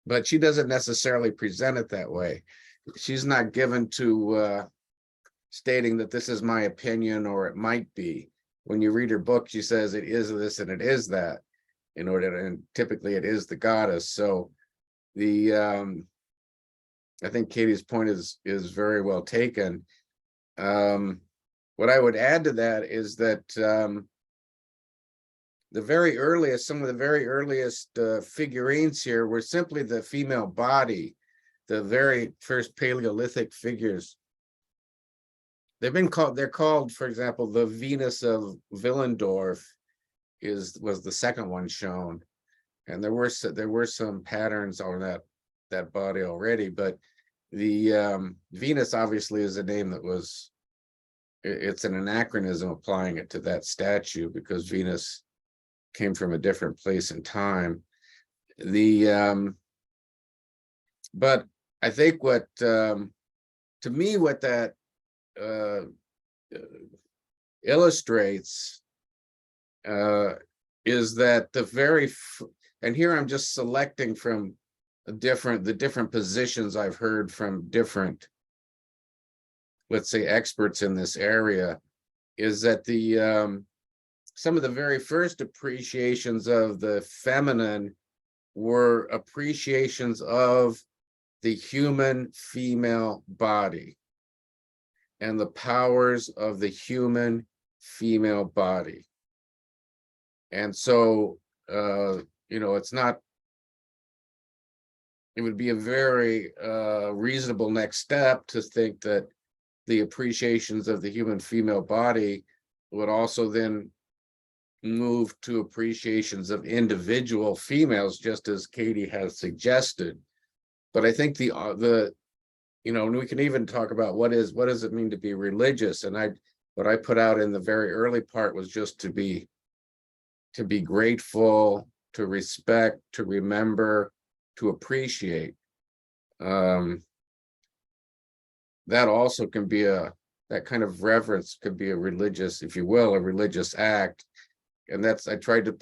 But she doesn't necessarily present it that way. She's not given to stating that this is my opinion or it might be. When you read her book, she says it is this and it is that, and typically it is the goddess. So I think Katie's point is very well taken. What I would add to that is that some of the very earliest figurines here were simply the female body. The very first Paleolithic figures. They're called, for example, the Venus of Willendorf was the second one shown. And there were some patterns on that body already, but the Venus obviously is a name that it's an anachronism applying it to that statue, because Venus came from a different place in time. But I think what to me what that illustrates is that and here I'm just selecting from the different positions I've heard from different, let's say, experts in this area, is that some of the very first appreciations of the feminine were appreciations of the human female body and the powers of the human female body. And so, it would be a very reasonable next step to think that the appreciations of the human female body would also then move to appreciations of individual females, just as Katie has suggested. But I think and we can even talk about what does it mean to be religious? And what I put out in the very early part was just to be grateful, to respect, to remember, to appreciate. That also can be that kind of reverence could be a religious, if you will, a religious act. And I tried to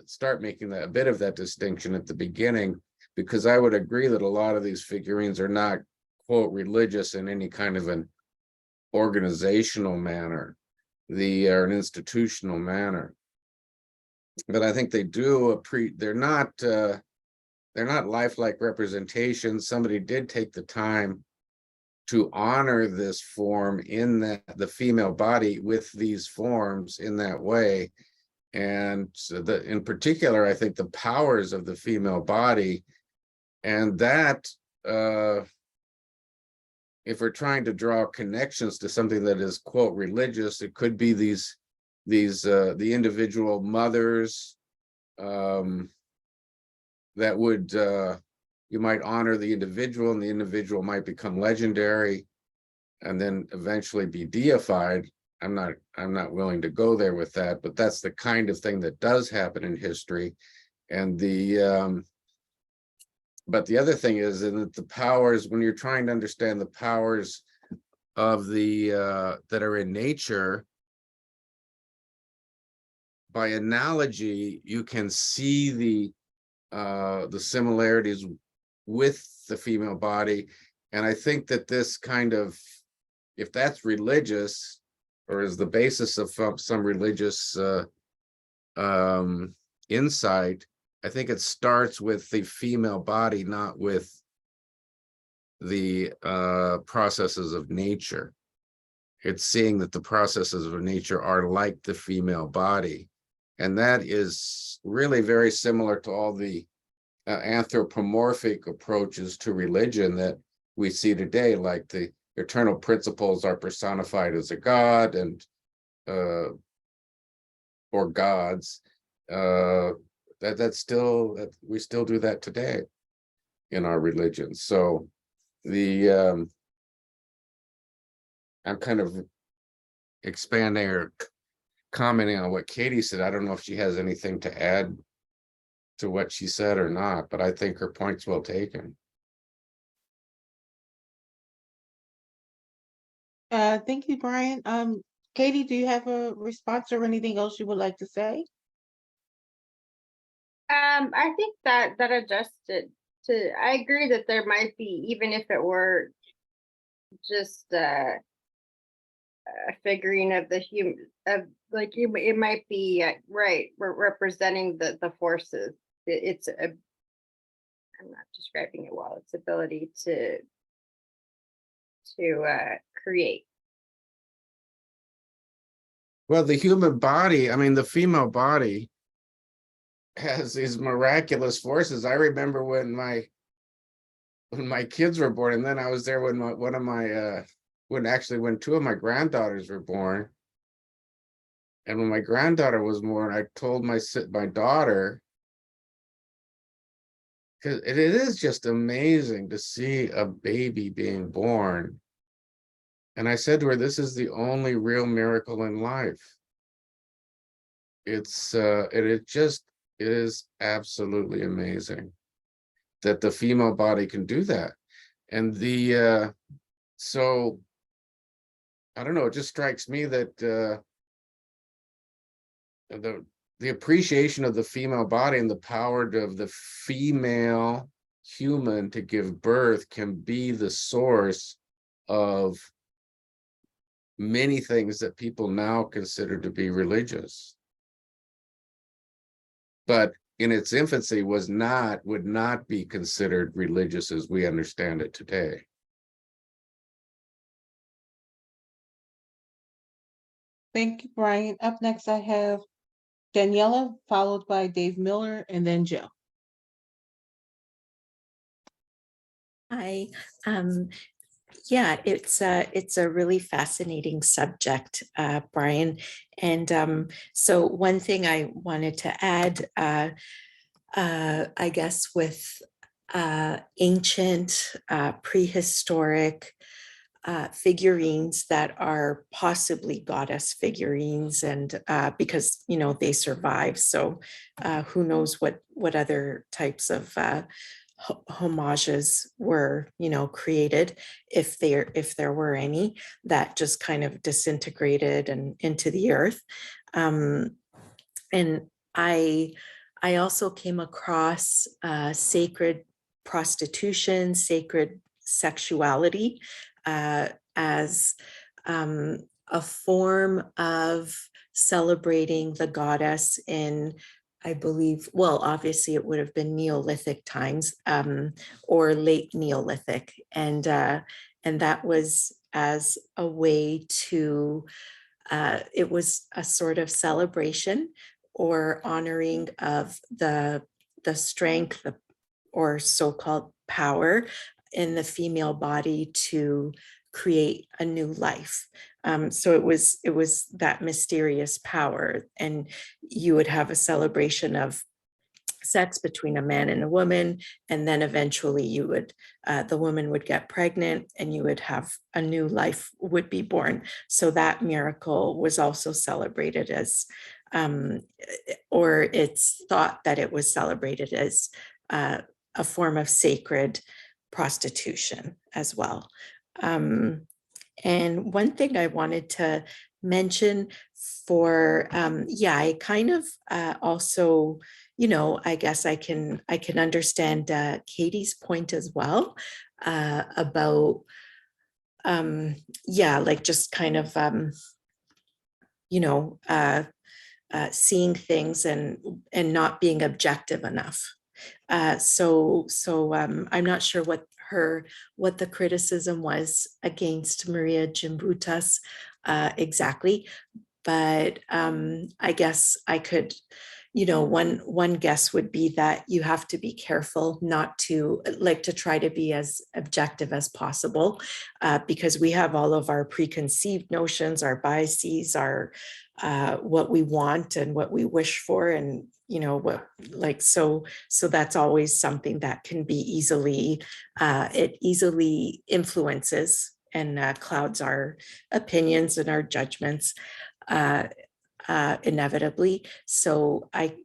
start making a bit of that distinction at the beginning, because I would agree that a lot of these figurines are not, quote, religious in any kind of an organizational manner. or an institutional manner. But I think they do they're not lifelike representations. Somebody did take the time to honor this form in the female body with these forms in that way. And so in particular, I think the powers of the female body, and that if we're trying to draw connections to something that is, quote, religious, it could be the individual mothers that would you might honor the individual, and the individual might become legendary and then eventually be deified. I'm not willing to go there with that, but that's the kind of thing that does happen in history. And but the other thing is that the powers, when you're trying to understand the powers of that are in nature, by analogy, you can see the similarities with the female body. And I think that this kind of, if that's religious, or is the basis of some religious insight, I think it starts with the female body, not with the processes of nature. It's seeing that the processes of nature are like the female body. And that is really very similar to all the anthropomorphic approaches to religion that we see today, like the eternal principles are personified as a god and or gods. We still do that today in our religion. So I'm kind of expanding or commenting on what Katie said. I don't know if she has anything to add to what she said or not, but I think her point's well taken. Thank you, Brian. Katie, do you have a response or anything else you would like to say? I think that adjusted to, I agree that there might be, even if it were just a figurine of the human, like it might be right. We're representing the forces. It's I'm not describing it well. Its ability to create. Well, the human body, I mean, the female body has these miraculous forces. I remember when my kids were born, and then I was there when when two of my granddaughters were born. And when my granddaughter was born, I told my daughter, because it is just amazing to see a baby being born. And I said to her, this is the only real miracle in life. It is absolutely amazing that the female body can do that. And so I don't know, it just strikes me that the appreciation of the female body and the power of the female human to give birth can be the source of many things that people now consider to be religious, but in its infancy would not be considered religious as we understand it today. Thank you, Brian. Up next, I have Daniela, followed by Dave Miller, and then Joe. Hi. Yeah, it's a really fascinating subject, Brian. And so one thing I wanted to add, I guess, with ancient, prehistoric figurines that are possibly goddess figurines, and because they survive, so who knows what other types of homages were created, if there were any, that just kind of disintegrated and into the earth. And I also came across sacred prostitution, sacred sexuality, as a form of celebrating the goddess in, I believe, well, obviously it would have been Neolithic times, or late Neolithic. And that was as a way to, it was a sort of celebration or honoring of the strength or so-called power in the female body to create a new life. So it was that mysterious power, and you would have a celebration of sex between a man and a woman, and then eventually you would, the woman would get pregnant, and you would have a new life would be born. So that miracle was also celebrated as, or it's thought that it was celebrated as a form of sacred prostitution as well. And one thing I wanted to mention for, yeah, I kind of also, you know, I guess I can understand Katie's point as well, about, yeah, like just kind of, you know, seeing things and not being objective enough. So I'm not sure what the criticism was against Marija Gimbutas exactly, but I guess I could, you know, one guess would be that you have to be careful not to, like, to try to be as objective as possible, because we have all of our preconceived notions, our biases, our what we want and what we wish for, and you know what, like, so that's always something that can be easily, it easily influences and clouds our opinions and our judgments, inevitably. So I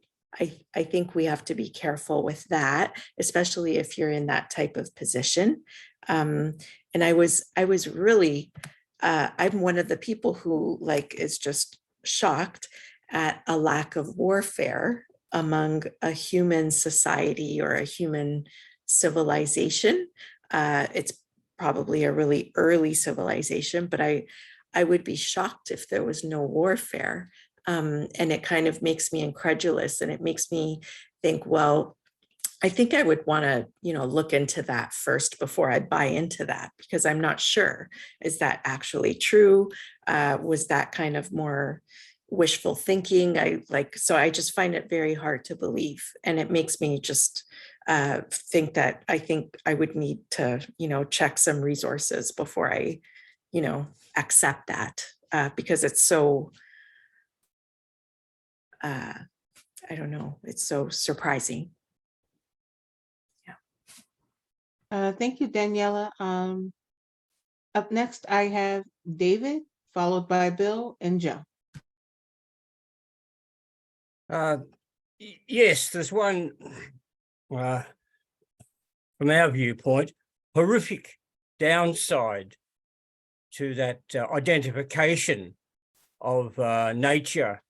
think we have to be careful with that, especially if you're in that type of position. And I was really, I'm one of the people who, like, is just shocked at a lack of warfare among a human society or a human civilization. It's probably a really early civilization, but I would be shocked if there was no warfare. And it kind of makes me incredulous, and it makes me think, well, I think I would want to, you know, look into that first before I buy into that, because I'm not sure, is that actually true? Was that kind of more wishful thinking? So I just find it very hard to believe, and it makes me just think that I think I would need to, you know, check some resources before I, you know, accept that, because it's so, I don't know, it's so surprising. Thank you, Daniela. Up next, I have David, followed by Bill and Joe. Yes, there's one, from our viewpoint, horrific downside to that identification of nature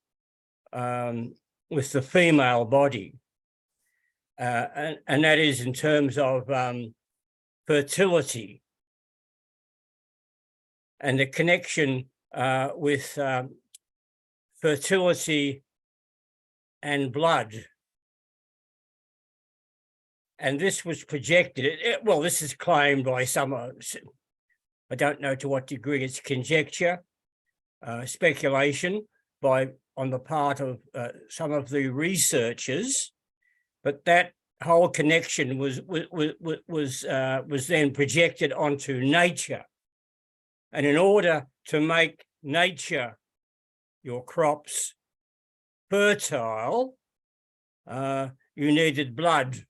with the female body. And that is in terms of fertility and the connection with fertility and blood. And this was projected, well, this is claimed by some, I don't know to what degree it's conjecture, speculation on the part of some of the researchers, but that whole connection was then projected onto nature. And in order to make nature, your crops, fertile, you needed blood.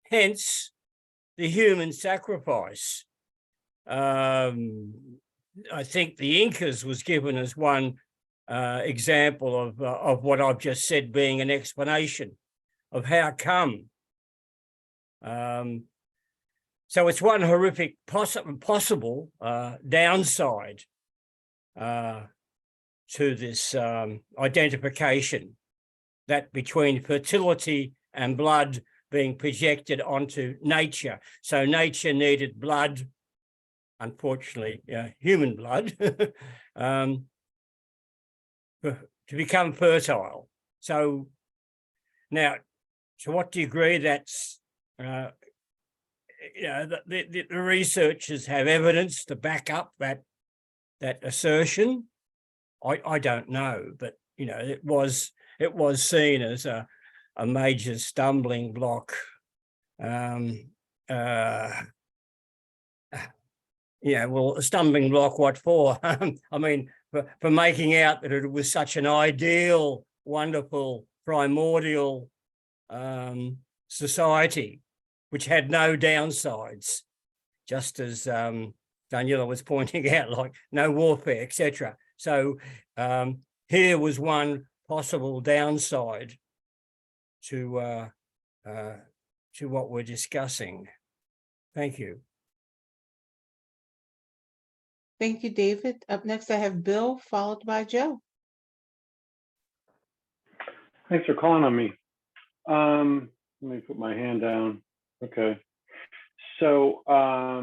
Hence, the human sacrifice. I think the Incas was given as one example of what I've just said being an explanation of how come. So it's one horrific possible downside to this identification, that between fertility and blood being projected onto nature. So nature needed blood unfortunately, human blood, to become fertile. So now, to what degree that's, the researchers have evidence to back up that assertion, I don't know, but it was seen as a major stumbling block. Well, a stumbling block, what for? I mean, for making out that it was such an ideal, wonderful, primordial society, which had no downsides, just as Daniela was pointing out, like no warfare, etc. So here was one possible downside to what we're discussing. Thank you. Thank you, David. Up next, I have Bill, followed by Joe. Thanks for calling on me. Let me put my hand down. Okay. So I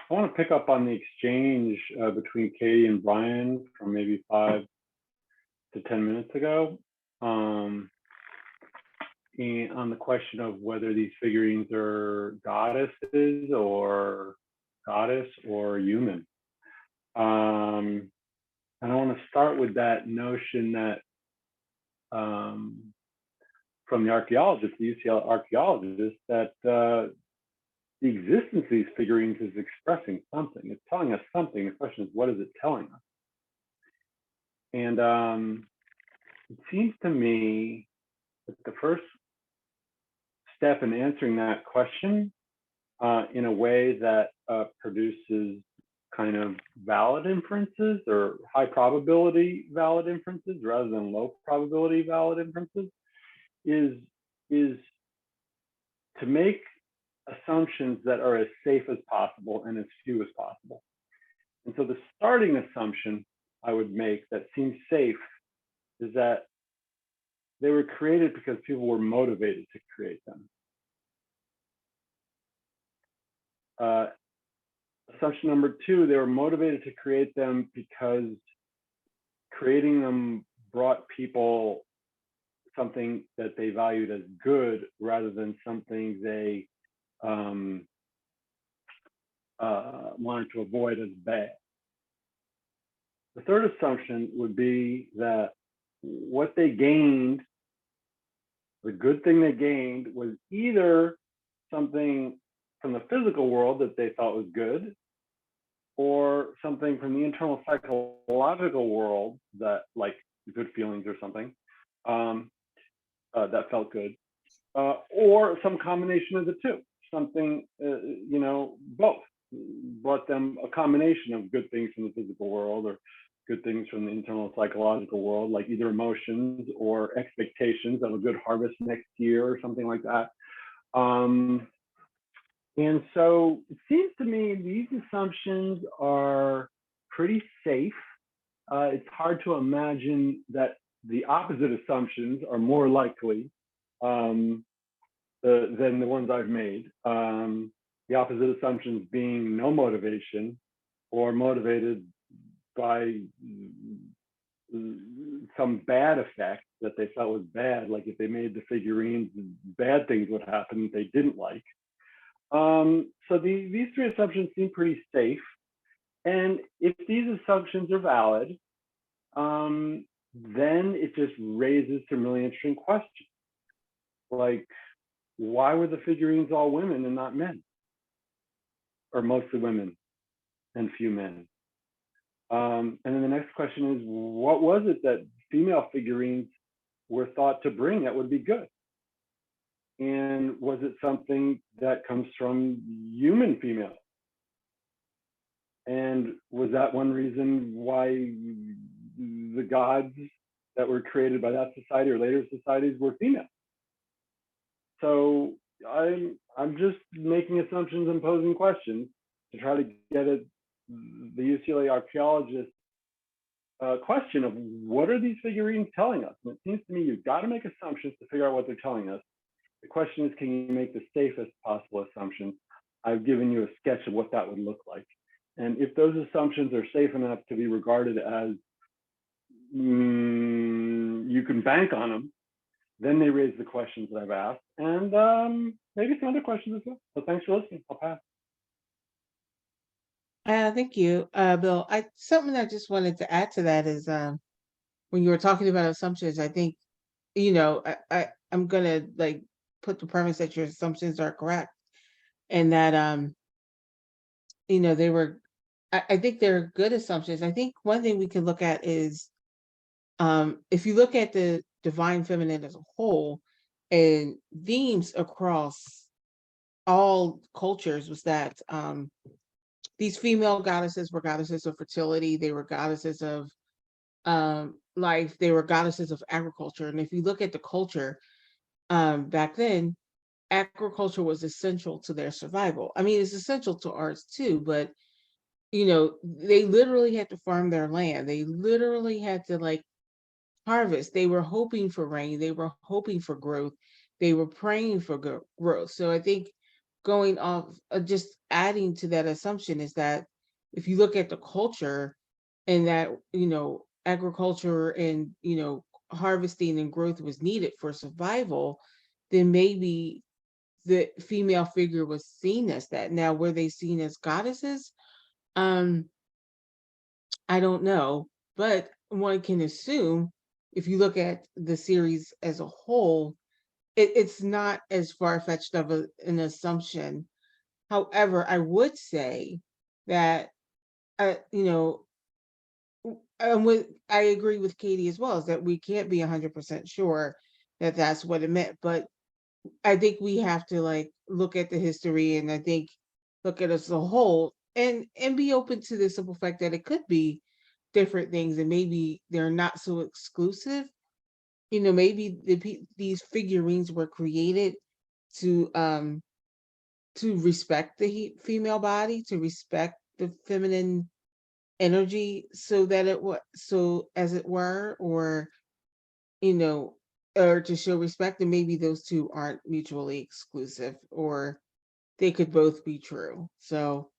want to pick up on the exchange between Katie and Brian from maybe 5 to 10 minutes ago. And on the question of whether these figurines are goddesses or goddess or human. And I want to start with that notion that from the archaeologist, the UCL archaeologist, that the existence of these figurines is expressing something. It's telling us something. The question is, what is it telling us? And it seems to me that the first step in answering that question in a way that produces kind of valid inferences or high probability valid inferences rather than low probability valid inferences is to make assumptions that are as safe as possible and as few as possible. And so the starting assumption I would make that seems safe is that they were created because people were motivated to create them. Assumption number 2, they were motivated to create them because creating them brought people something that they valued as good rather than something they wanted to avoid as bad. The third assumption would be that what they gained, the good thing they gained, was either something from the physical world that they thought was good, or something from the internal psychological world that, like good feelings or something, that felt good, or some combination of the two, something, both brought them a combination of good things from the physical world or good things from the internal psychological world, like either emotions or expectations of a good harvest next year or something like that. And so it seems to me these assumptions are pretty safe. It's hard to imagine that the opposite assumptions are more likely than the ones I've made. The opposite assumptions being no motivation or motivated by some bad effect that they felt was bad, like if they made the figurines, bad things would happen that they didn't like. So these 3 assumptions seem pretty safe. And if these assumptions are valid, then it just raises some really interesting questions. Like, why were the figurines all women and not men? Or mostly women and few men? And then the next question is, what was it that female figurines were thought to bring that would be good? And was it something that comes from human females? And was that one reason why the gods that were created by that society or later societies were female? So I'm just making assumptions and posing questions to try to get at the UCLA archaeologist question of what are these figurines telling us? And it seems to me you've got to make assumptions to figure out what they're telling us. The question is, can you make the safest possible assumptions? I've given you a sketch of what that would look like. And if those assumptions are safe enough to be regarded as you can bank on them, then they raise the questions that I've asked, and maybe some other questions as well. So thanks for listening. I'll pass. Thank you, Bill. Something I just wanted to add to that is when you were talking about assumptions, I think, I'm gonna like put the premise that your assumptions are correct, and that they were. I think they're good assumptions. I think one thing we can look at is if you look at the divine feminine as a whole, and themes across all cultures was that these female goddesses were goddesses of fertility. They were goddesses of life. They were goddesses of agriculture. And if you look at the culture back then, agriculture was essential to their survival. I mean, it's essential to ours too, but they literally had to farm their land. They literally had to like harvest. They were hoping for rain. They were hoping for growth. They were praying for growth. So I think going off, just adding to that assumption is that if you look at the culture and that, agriculture and, harvesting and growth was needed for survival, then maybe the female figure was seen as that. Now, were they seen as goddesses? I don't know, but one can assume if you look at the series as a whole, it's not as far-fetched of an assumption. However, I would say that, I agree with Katie as well, is that we can't be 100% sure that that's what it meant. But I think we have to like look at the history, and I think look at it as a whole, and be open to the simple fact that it could be different things, and maybe they're not so exclusive. Maybe these figurines were created to respect the female body, to respect the feminine energy, so that so as it were, or or to show respect. And maybe those two aren't mutually exclusive, or they could both be true. So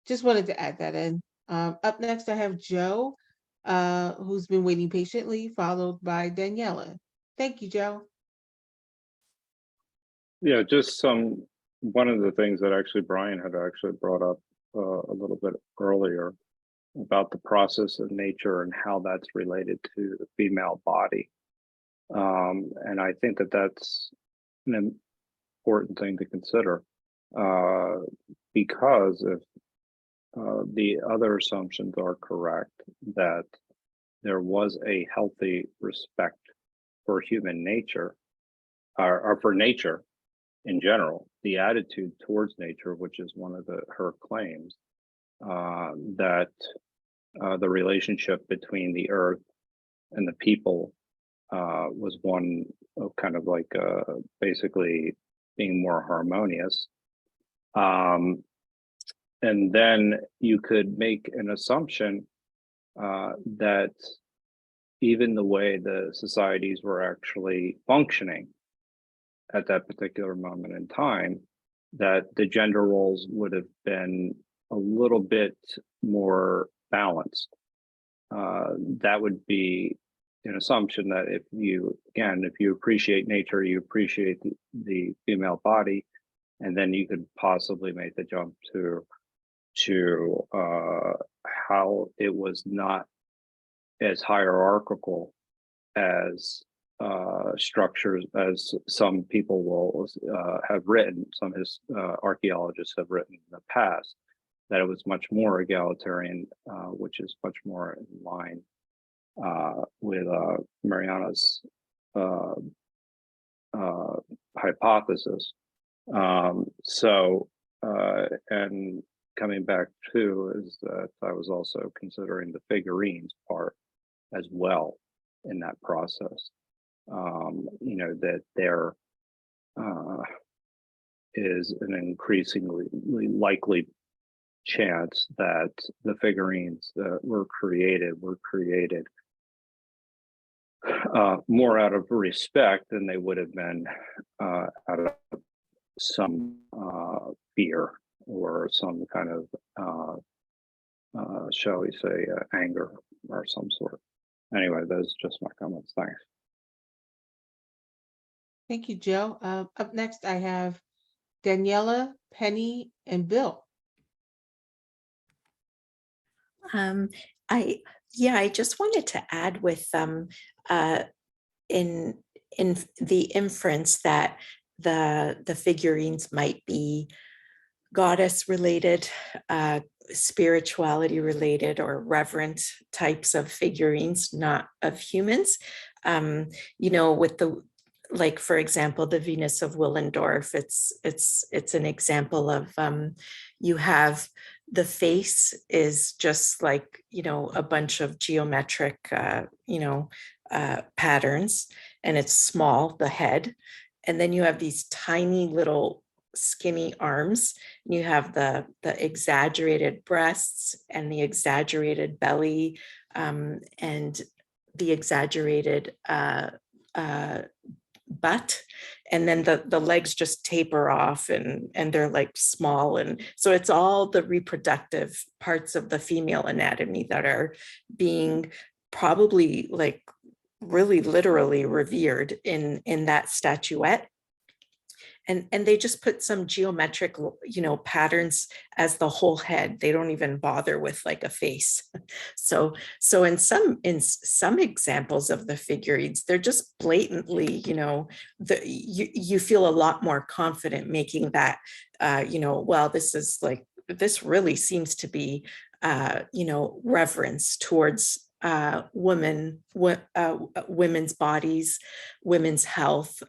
just wanted to add that in. Up next, I have Joe, who's been waiting patiently, followed by Daniela. Thank you, Joe. Yeah, just one of the things that actually Brian had actually brought up a little bit earlier about the process of nature and how that's related to the female body. And I think that that's an important thing to consider, because if the other assumptions are correct, that there was a healthy respect for human nature, or for nature in general, the attitude towards nature, which is one of her claims, that the relationship between the earth and the people was one of kind of like basically being more harmonious. And then you could make an assumption that even the way the societies were actually functioning at that particular moment in time, that the gender roles would have been a little bit more balanced. That would be an assumption that if you appreciate nature, you appreciate the female body, and then you could possibly make the jump to how it was not as hierarchical as structures as some people will have written, some archaeologists have written in the past, that it was much more egalitarian, which is much more in line with Mariana's hypothesis. And coming back to is that I was also considering the figurines part as well in that process. That there is an increasingly likely chance that the figurines that were created more out of respect than they would have been out of some fear or some kind of, shall we say, anger or some sort. Anyway, those are just my comments. Thanks. Thank you, Joe. Up next, I have Daniela, Penny, and Bill. I just wanted to add with in the inference that the figurines might be goddess related, spirituality related, or reverent types of figurines, not of humans. With the, like, for example, the Venus of Willendorf, it's an example of you have the face is just like, a bunch of geometric, patterns, and it's small, the head. And then you have these tiny little skinny arms. You have the exaggerated breasts and the exaggerated belly, and the exaggerated butt, and then the legs just taper off, and they're like small. And so it's all the reproductive parts of the female anatomy that are being probably like really literally revered in that statuette. And they just put some geometric, patterns as the whole head. They don't even bother with like a face. So in some examples of the figurines, they're just blatantly, you feel a lot more confident making that, well, this really seems to be, reverence towards women's bodies, women's health,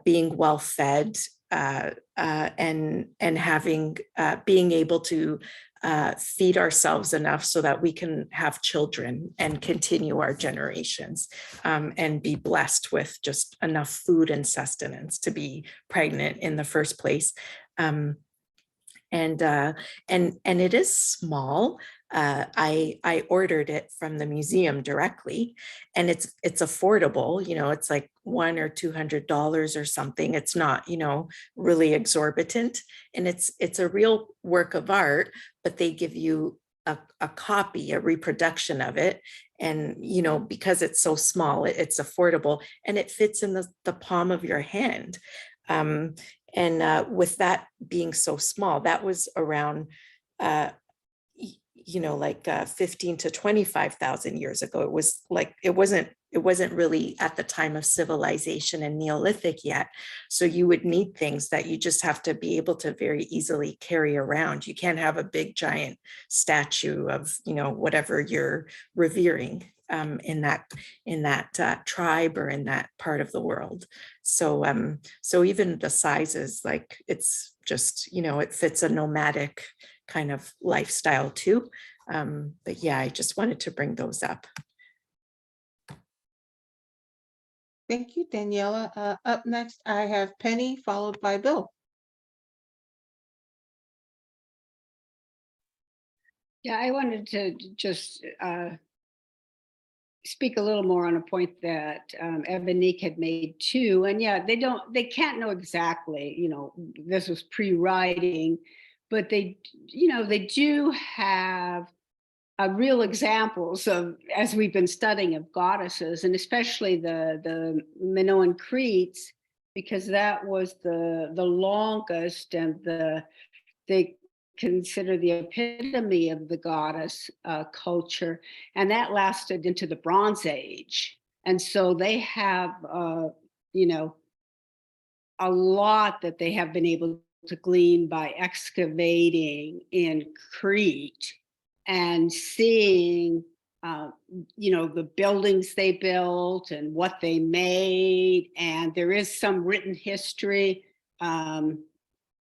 being well fed, and having being able to feed ourselves enough so that we can have children and continue our generations, and be blessed with just enough food and sustenance to be pregnant in the first place. And it is small. I ordered it from the museum directly, and it's affordable. It's like $100 or $200 or something. It's not, really exorbitant, and it's a real work of art. But they give you a copy, a reproduction of it, and because it's so small, it's affordable, and it fits in the palm of your hand. And with that being so small, that was around, like 15 to 25,000 years ago. It was like, it wasn't really at the time of civilization and Neolithic yet. So you would need things that you just have to be able to very easily carry around. You can't have a big giant statue of, whatever you're revering in that tribe or in that part of the world. So even the sizes, like, it's just, it fits a nomadic kind of lifestyle too. But yeah, I just wanted to bring those up. Thank you, Daniela. Up next, I have Penny, followed by Bill. Yeah, I wanted to just speak a little more on a point that Ebonique had made too. And yeah, they can't know exactly, this was pre-writing, but they do have real examples of, as we've been studying, of goddesses, and especially the Minoan Cretes, because that was the longest, and they consider the epitome of the goddess culture, and that lasted into the Bronze Age. And so they have, a lot that they have been able to glean by excavating in Crete and seeing, the buildings they built and what they made. And there is some written history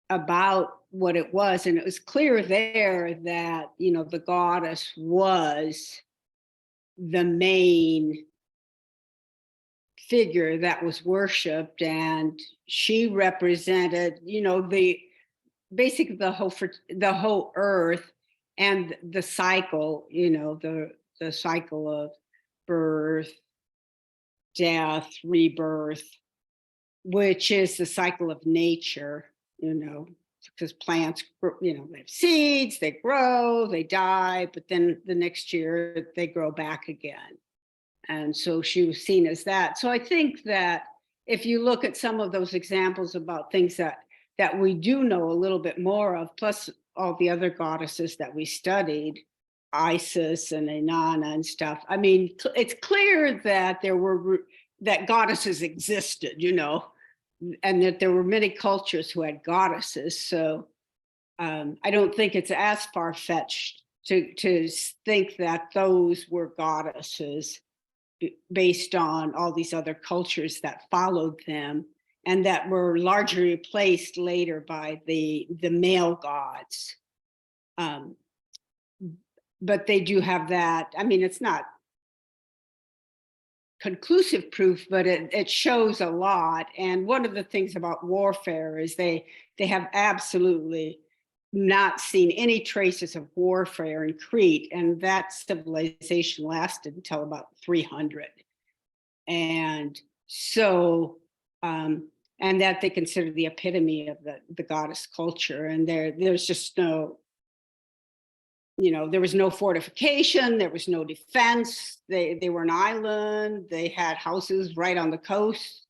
about what it was. And it was clear there that, the goddess was the main figure that was worshipped, and she represented, basically the whole earth and the cycle, the cycle of birth, death, rebirth, which is the cycle of nature, because plants, they have seeds, they grow, they die, but then the next year they grow back again. And so she was seen as that. So I think that if you look at some of those examples about things that we do know a little bit more of, plus all the other goddesses that we studied, Isis and Inanna and stuff. I mean, it's clear that that goddesses existed, and that there were many cultures who had goddesses. So I don't think it's as far-fetched to think that those were goddesses based on all these other cultures that followed them and that were largely replaced later by the male gods. But they do have that. I mean, it's not conclusive proof, but it shows a lot. And one of the things about warfare is they have absolutely not seen any traces of warfare in Crete, and that civilization lasted until about 300. And so, and that they consider the epitome of the goddess culture. And there's just no, there was no fortification, there was no defense. They were an island. They had houses right on the coast.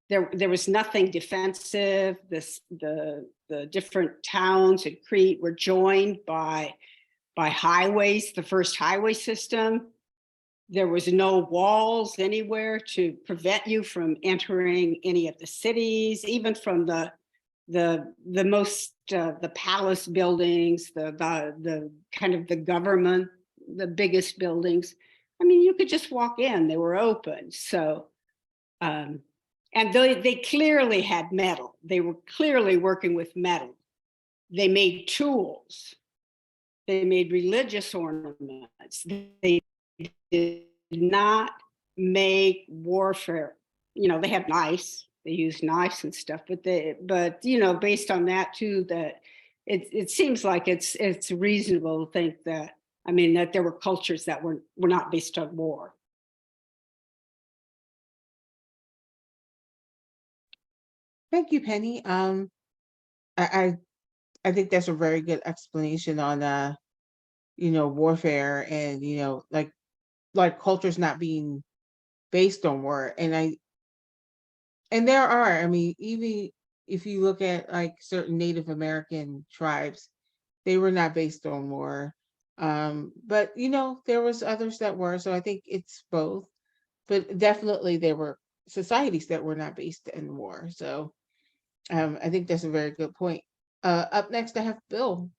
There was nothing defensive. The different towns in Crete were joined by highways, the first highway system. There was no walls anywhere to prevent you from entering any of the cities, even from the palace buildings, the kind of the government, the biggest buildings. I mean, you could just walk in, they were open. So, and they clearly had metal. They were clearly working with metal. They made tools. They made religious ornaments. They did not make warfare. They had knives. They used knives and stuff, but based on that too, that it seems like it's reasonable to think that, that there were cultures that were not based on war. Thank you, Penny. I think that's a very good explanation on warfare and like cultures not being based on war. And there are, even if you look at like certain Native American tribes, they were not based on war. But there was others that were, so I think it's both. But definitely there were societies that were not based in war. So I think that's a very good point. Up next, I have Bill.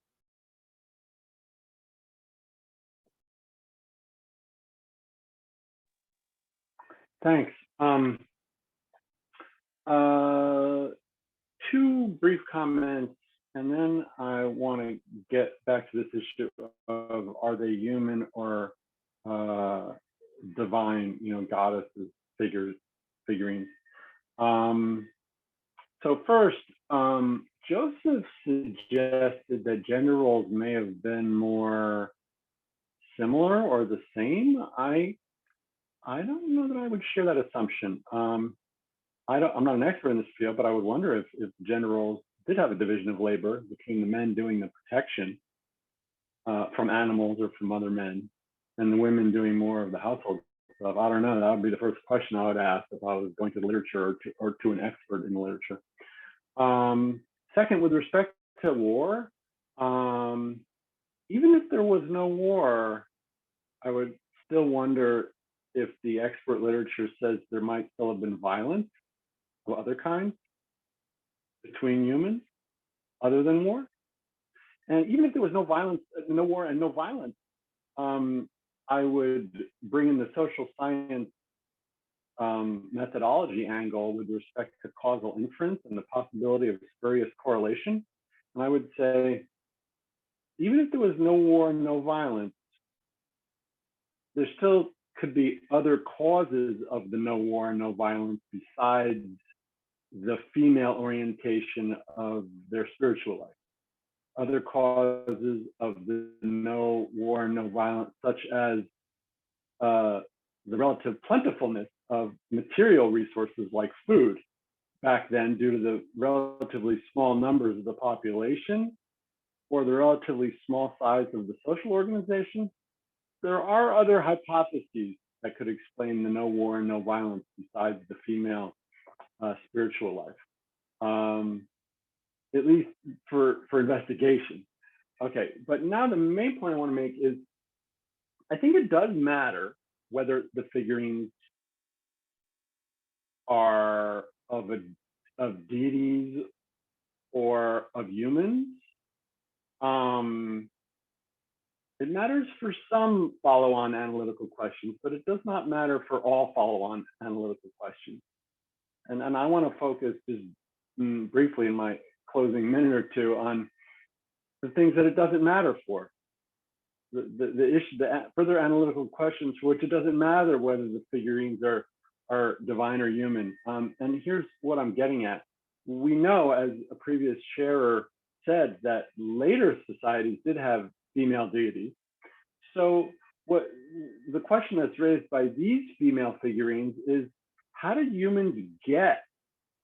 Thanks. Two brief comments, and then I want to get back to this issue of are they human or divine, goddesses, figurines. So first, Joseph suggested that gender roles may have been more similar or the same. I don't know that I would share that assumption. I'm not an expert in this field, but I would wonder if gender roles did have a division of labor between the men doing the protection from animals or from other men, and the women doing more of the household stuff. I don't know. That would be the first question I would ask if I was going to the literature or to an expert in the literature. Second, with respect to war, even if there was no war, I would still wonder if the expert literature says there might still have been violence of other kinds between humans other than war. And even if there was no violence, no war and no violence, I would bring in the social science methodology angle with respect to causal inference and the possibility of spurious correlation. And I would say, even if there was no war and no violence, there still could be other causes of the no war and no violence besides the female orientation of their spiritual life. Other causes of the no war and no violence, such as the relative plentifulness of material resources like food, back then due to the relatively small numbers of the population or the relatively small size of the social organization. There are other hypotheses that could explain the no war and no violence besides the female spiritual life, at least for investigation. Okay, but now the main point I want to make is I think it does matter whether the figurines are of deities or of humans. It matters for some follow-on analytical questions, but it does not matter for all follow-on analytical questions. And I want to focus just briefly in my closing minute or two on the things that it doesn't matter for. The further analytical questions for which it doesn't matter whether the figurines are divine or human. And here's what I'm getting at. We know, as a previous sharer said, that later societies did have female deities. So what the question that's raised by these female figurines is, how did humans get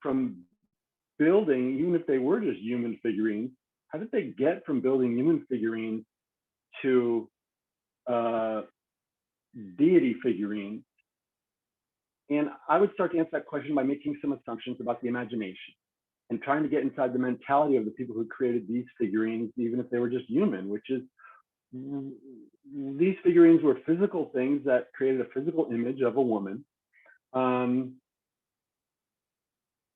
from building, even if they were just human figurines, how did they get from building human figurines to deity figurines? And I would start to answer that question by making some assumptions about the imagination and trying to get inside the mentality of the people who created these figurines, even if they were just human, which is these figurines were physical things that created a physical image of a woman,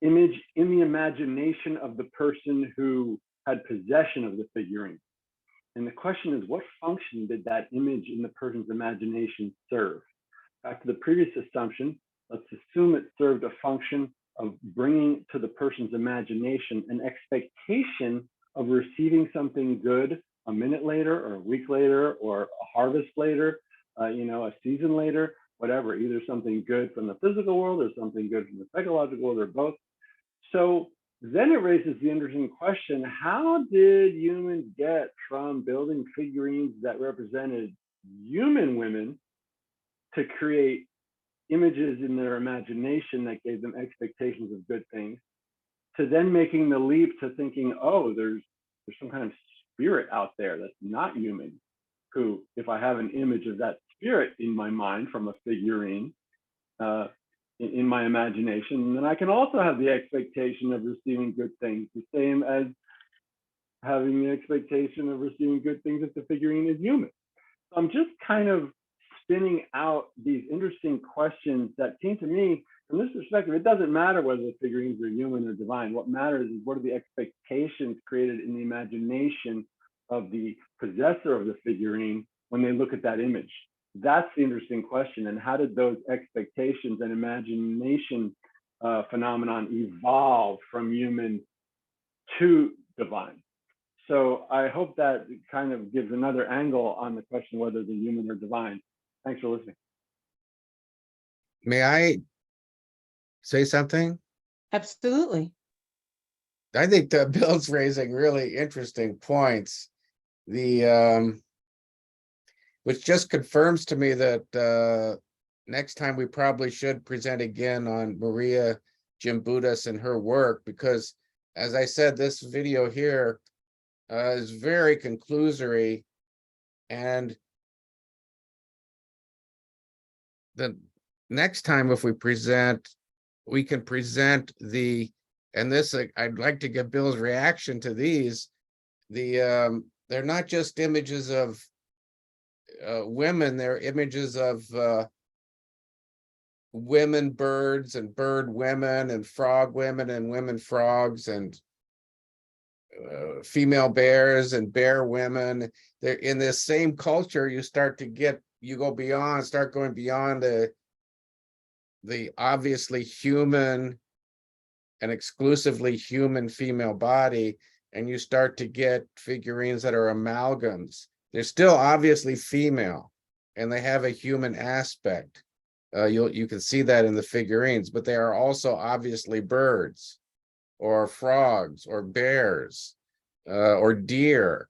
image in the imagination of the person who had possession of the figurine. And the question is, what function did that image in the person's imagination serve? Back to the previous assumption, let's assume it served a function of bringing to the person's imagination an expectation of receiving something good a minute later or a week later or a harvest later, a season later, whatever, either something good from the physical world or something good from the psychological world or both. So then it raises the interesting question, how did humans get from building figurines that represented human women to create images in their imagination that gave them expectations of good things, to then making the leap to thinking, oh, there's some kind of spirit out there that's not human, who, if I have an image of that spirit in my mind from a figurine, in my imagination, then I can also have the expectation of receiving good things, the same as having the expectation of receiving good things if the figurine is human. So I'm just kind of spinning out these interesting questions that seem to me, from this perspective, it doesn't matter whether the figurines are human or divine. What matters is what are the expectations created in the imagination of the possessor of the figurine when they look at that image. That's the interesting question. And how did those expectations and imagination phenomenon evolve from human to divine? So I hope that kind of gives another angle on the question whether they're human or divine. Thanks for listening. May I say something? Absolutely. I think that Bill's raising really interesting points. Which just confirms to me that next time we probably should present again on Marija Gimbutas and her work, because as I said, this video here is very conclusory, and the next time if we present, we can present and this, I'd like to get Bill's reaction to these. They're not just images of women, they're images of women birds and bird women and frog women and women frogs and female bears and bear women. They're in this same culture. You start to start going beyond the obviously human and exclusively human female body, and you start to get figurines that are amalgams. They're still obviously female and they have a human aspect. You can see that in the figurines, but they are also obviously birds or frogs or bears or deer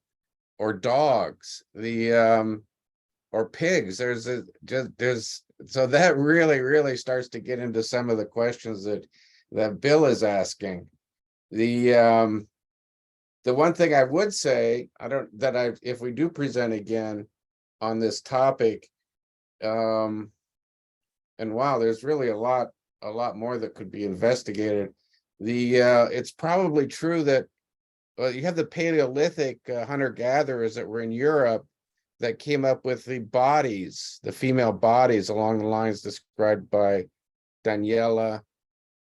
or dogs, or pigs. So that really starts to get into some of the questions that that Bill is asking. The one thing I would say, if we do present again on this topic, and wow, there's really a lot more that could be investigated. It's probably true that you have the Paleolithic hunter-gatherers that were in Europe that came up with the female bodies along the lines described by Daniela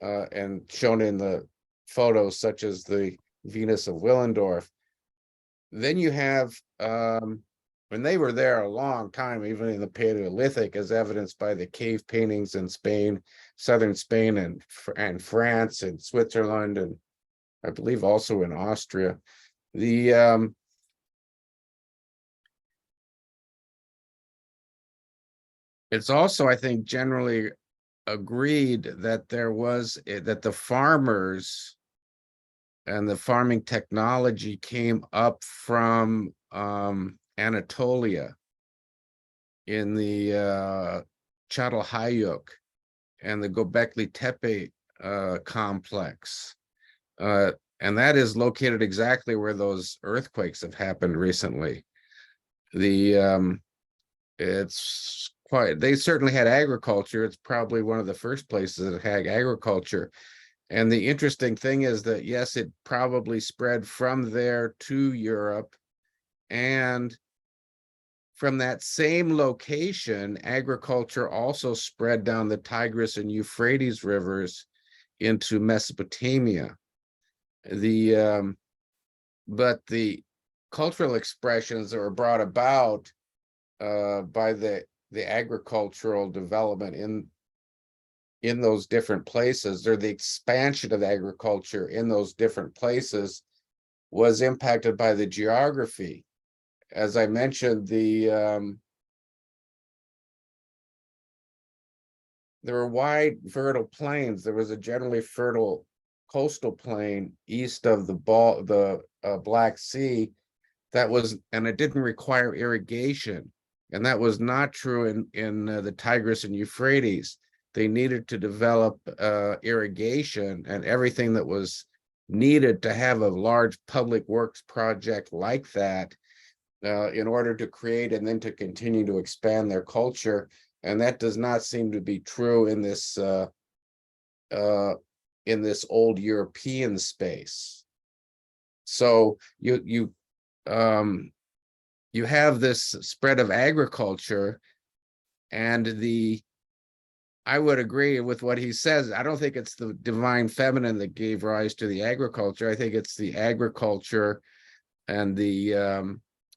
and shown in the photos, such as the Venus of Willendorf. Then you have, when they were there a long time, even in the Paleolithic, as evidenced by the cave paintings in Spain, southern Spain and France and Switzerland, and I believe also in Austria. It's also, I think, generally agreed that that the farmers and the farming technology came up from Anatolia in the Çatalhöyük and the Göbekli Tepe complex. And that is located exactly where those earthquakes have happened recently. They certainly had agriculture. It's probably one of the first places that had agriculture. And the interesting thing is that, yes, it probably spread from there to Europe, and from that same location, agriculture also spread down the Tigris and Euphrates rivers into Mesopotamia. But the cultural expressions that were brought about by the agricultural development in those different places, or the expansion of agriculture in those different places, was impacted by the geography. As I mentioned, there were wide fertile plains. There was a generally fertile coastal plain east of the Black Sea and it didn't require irrigation. And that was not true in the Tigris and Euphrates. They needed to develop irrigation and everything that was needed to have a large public works project like that in order to create and then to continue to expand their culture. And that does not seem to be true in this old European space. So you have this spread of agriculture, and I would agree with what he says. I don't think it's the divine feminine that gave rise to the agriculture. I think it's the agriculture and a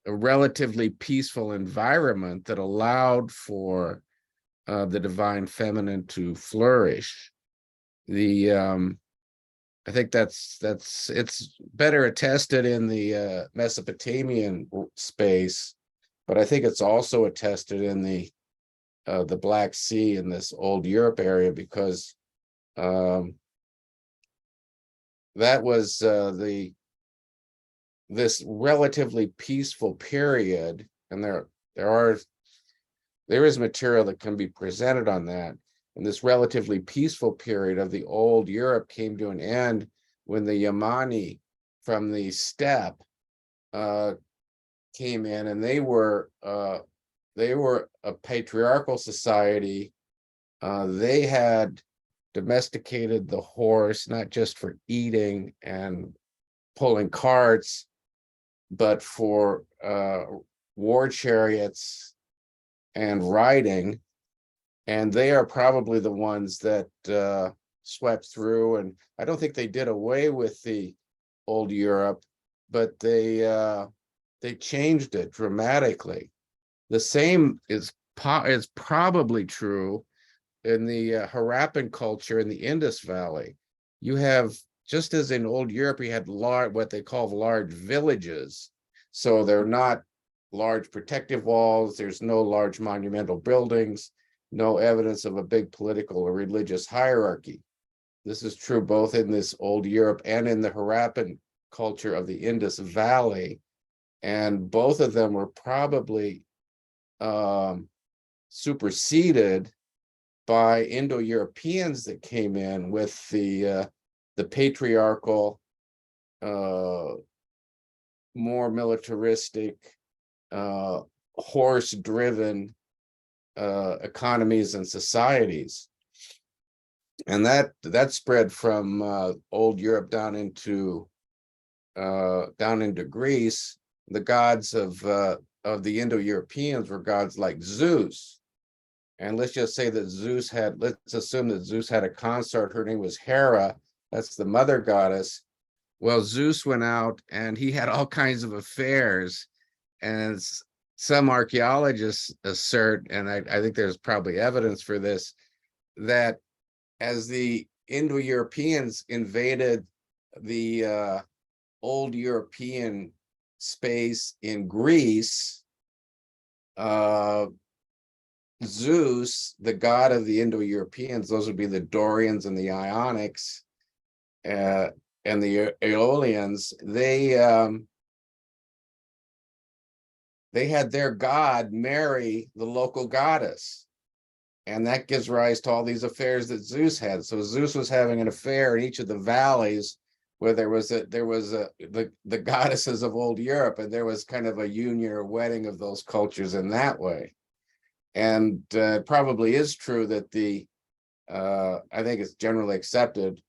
relatively peaceful environment that allowed for the divine feminine to flourish. I think it's better attested in the Mesopotamian space, but I think it's also attested in the Black Sea in this old Europe area, because that was this relatively peaceful period, and there is material that can be presented on that. And this relatively peaceful period of the old Europe came to an end when the Yamani from the steppe came in, and they were a patriarchal society. They had domesticated the horse, not just for eating and pulling carts, but for war chariots and riding. And they are probably the ones that swept through. And I don't think they did away with the old Europe, but they changed it dramatically. The same is probably true in the Harappan culture in the Indus Valley. You have, just as in old Europe, you had what they call large villages. So they're not large protective walls. There's no large monumental buildings, no evidence of a big political or religious hierarchy. This is true both in this old Europe and in the Harappan culture of the Indus Valley. And both of them were probably superseded by Indo-Europeans that came in with the patriarchal, more militaristic, horse-driven economies and societies. And that spread from old Europe down into Greece. The gods of the Indo-Europeans were gods like Zeus. And let's just say that let's assume that Zeus had a consort. Her name was Hera. That's the mother goddess. Well, Zeus went out and he had all kinds of affairs. And some archaeologists assert, and I think there's probably evidence for this, that as the Indo-Europeans invaded the old European space in Greece, Zeus, the god of the Indo-Europeans, those would be the Dorians and the Ionics and the Aeolians, they had their god marry the local goddess. And that gives rise to all these affairs that Zeus had. So Zeus was having an affair in each of the valleys where there was the goddesses of old Europe, and there was kind of a union or wedding of those cultures in that way. And it probably is true that I think it's generally accepted,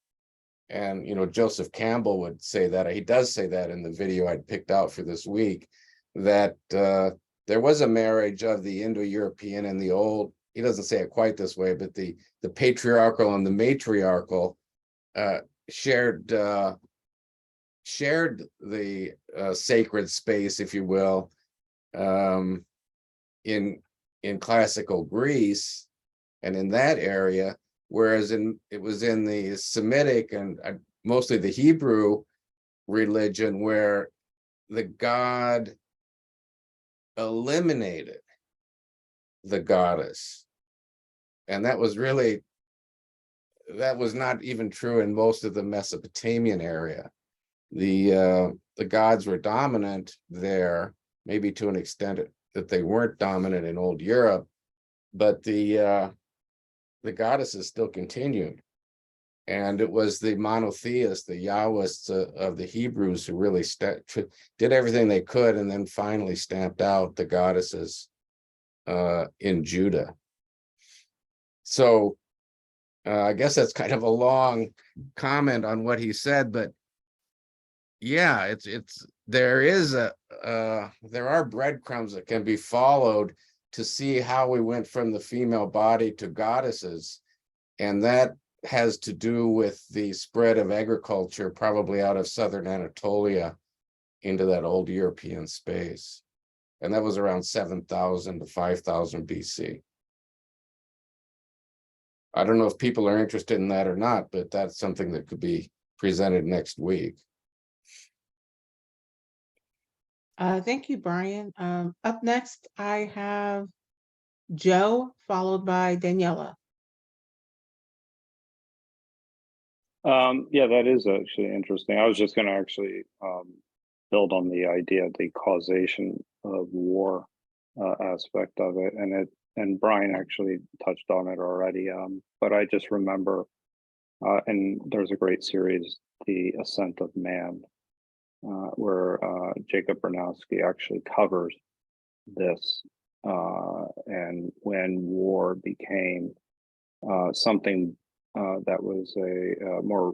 and Joseph Campbell would say that, he does say that in the video I'd picked out for this week, that there was a marriage of the Indo-European and the old, he doesn't say it quite this way, but the patriarchal and the matriarchal shared the sacred space, if you will, in classical Greece and in that area, whereas it was in the Semitic and mostly the Hebrew religion where the god eliminated the goddess. And that was not even true in most of the Mesopotamian area. The gods were dominant there, maybe to an extent that they weren't dominant in old Europe, but the goddesses still continued. And it was the monotheists, the Yahwists of the Hebrews who really did everything they could and then finally stamped out the goddesses in Judah. So I guess that's kind of a long comment on what he said, but yeah, there are breadcrumbs that can be followed to see how we went from the female body to goddesses, and that has to do with the spread of agriculture probably out of southern Anatolia into that old European space. And that was around 7,000 to 5,000 BC. I don't know if people are interested in that or not, but that's something that could be presented next week. Thank you, Brian. Up next, I have Joe, followed by Daniela. Yeah, that is actually interesting. I was just going to actually build on the idea of the causation of war aspect of it, and Brian actually touched on it already. But I just remember, and there's a great series, The Ascent of Man, where Jacob Bronowski actually covers this, and when war became something that was a more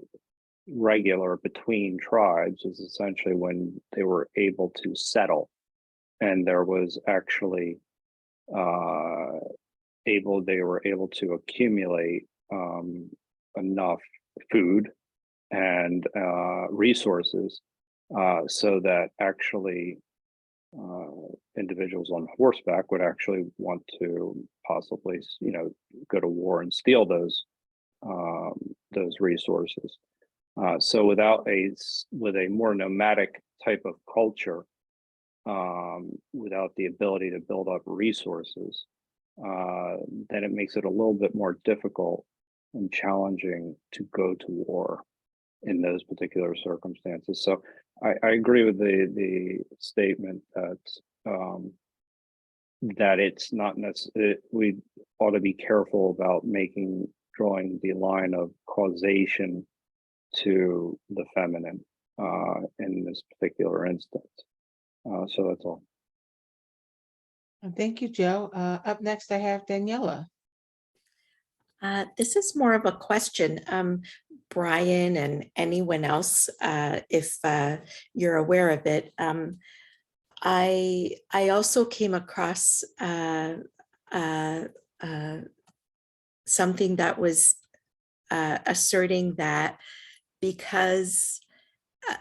regular between tribes, is essentially when they were able to settle, and there was actually they were able to accumulate enough food and resources so that actually individuals on horseback would actually want to possibly, go to war and steal those resources. So with a more nomadic type of culture, without the ability to build up resources, then it makes it a little bit more difficult and challenging to go to war in those particular circumstances. So I agree with the statement that that it's not necessary. We ought to be careful about drawing the line of causation to the feminine in this particular instance. So that's all. Thank you, Joe. Up next, I have Daniela. This is more of a question, Brian and anyone else, if you're aware of it. I also came across something that was asserting that because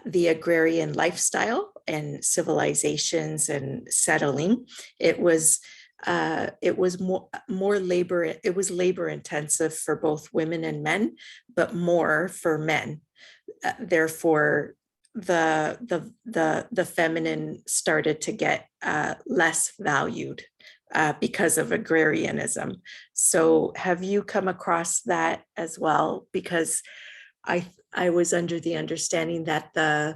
the agrarian lifestyle and civilizations and settling, it was more labor. It was labor intensive for both women and men, but more for men. Therefore, the feminine started to get less valued because of agrarianism. So, have you come across that as well? Because I was under the understanding that the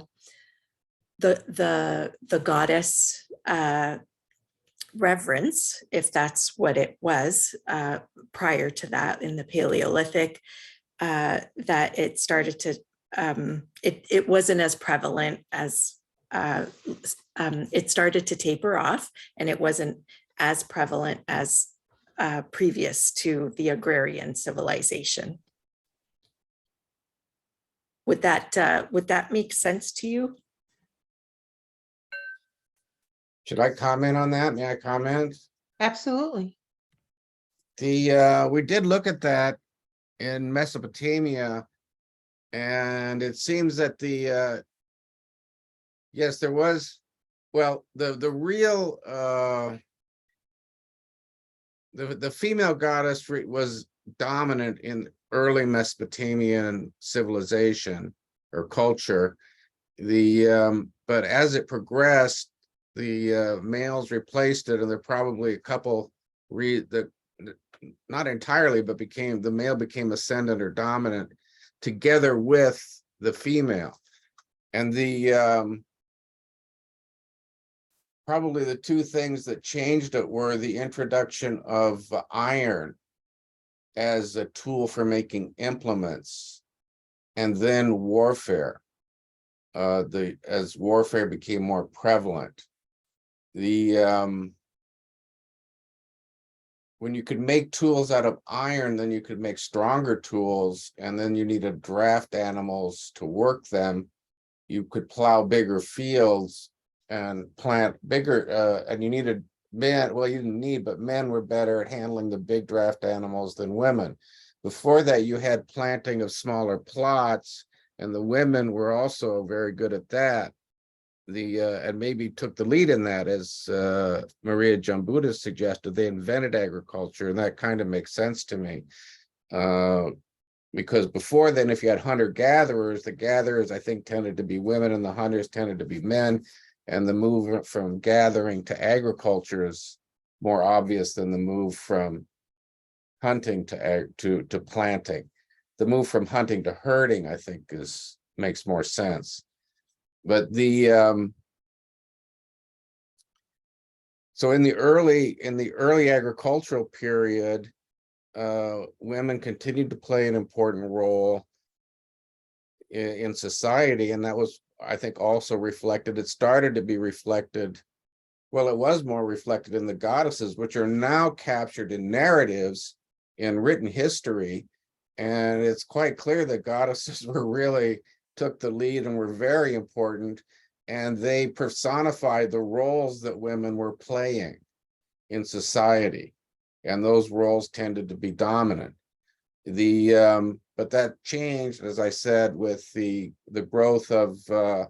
goddess reverence, if that's what it was prior to that in the Paleolithic, that it started to it wasn't as prevalent as it started to taper off, and it wasn't as prevalent as previous to the agrarian civilization. Would that make sense to you? Should I comment on that? May I comment? Absolutely. We did look at that in Mesopotamia, and it seems that yes, there was, well, the real the female goddess was dominant in early Mesopotamian civilization or culture. But as it progressed, the males replaced it, and there are probably a couple not entirely, but the male became ascendant or dominant together with the female. And probably the two things that changed it were the introduction of iron as a tool for making implements, and then warfare. As warfare became more prevalent, when you could make tools out of iron, then you could make stronger tools, and then you needed draft animals to work them. You could plow bigger fields and plant bigger, and you needed men. Well, you didn't need, but men were better at handling the big draft animals than women. Before that, you had planting of smaller plots, and the women were also very good at that. And maybe took the lead in that, as Marija Gimbutas suggested. They invented agriculture, and that kind of makes sense to me. Because before then, if you had hunter-gatherers, the gatherers, I think, tended to be women, and the hunters tended to be men. And the movement from gathering to agriculture is more obvious than the move from hunting to planting. The move from hunting to herding, I think, makes more sense. But so in the early agricultural period, women continued to play an important role in society, and that was, I think, also reflected. It started to be reflected. Well, it was more reflected in the goddesses, which are now captured in narratives in written history, and it's quite clear that goddesses took the lead and were very important, and they personified the roles that women were playing in society, and those roles tended to be dominant. But that changed, as I said, with the growth of the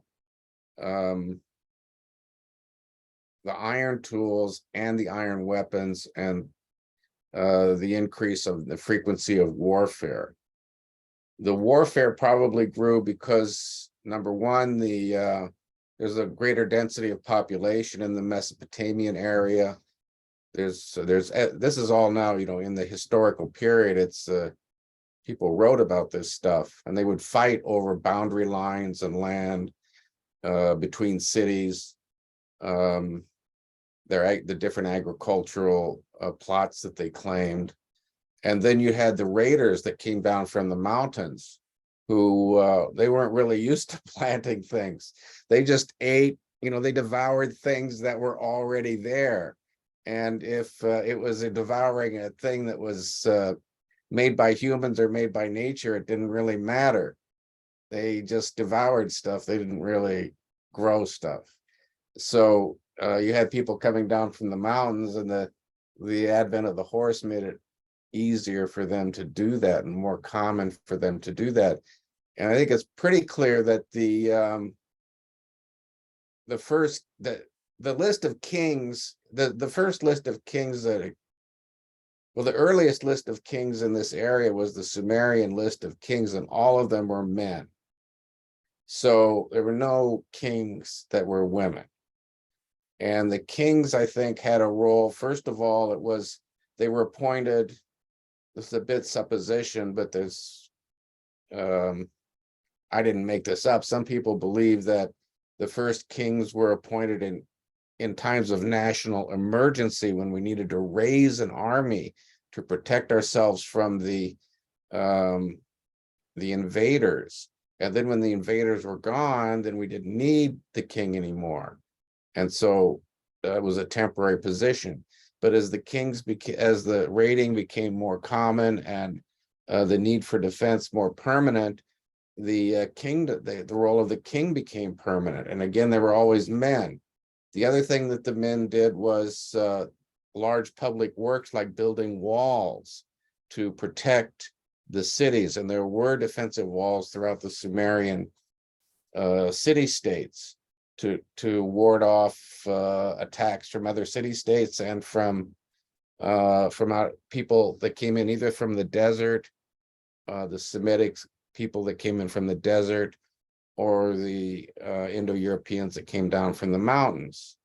iron tools and the iron weapons, and the increase of the frequency of warfare. The warfare probably grew because, number one, there's a greater density of population in the Mesopotamian area. This is all now, in the historical period. It's people wrote about this stuff, and they would fight over boundary lines and land between cities. The different agricultural plots that they claimed. And then you had the raiders that came down from the mountains, who they weren't really used to planting things. They just ate, they devoured things that were already there. And if it was devouring a thing that was made by humans or made by nature, it didn't really matter. They just devoured stuff. They didn't really grow stuff. So you had people coming down from the mountains, and the advent of the horse made it easier for them to do that and more common for them to do that. And I think it's pretty clear that the list of kings, the first list of kings the earliest list of kings in this area was the Sumerian list of kings, and all of them were men. So there were no kings that were women. And the kings, I think, had a role. First of all, they were appointed. This is a bit supposition, but I didn't make this up. Some people believe that the first kings were appointed in times of national emergency, when we needed to raise an army to protect ourselves from the invaders. And then when the invaders were gone, then we didn't need the king anymore. And so it was a temporary position. But as the raiding became more common and the need for defense more permanent, the role of the king became permanent. And again, they were always men. The other thing that the men did was large public works, like building walls to protect the cities. And there were defensive walls throughout the Sumerian city-states to ward off attacks from other city-states and from people that came in either from the desert, the Semitic people that came in from the desert, or the Indo-Europeans that came down from the mountains.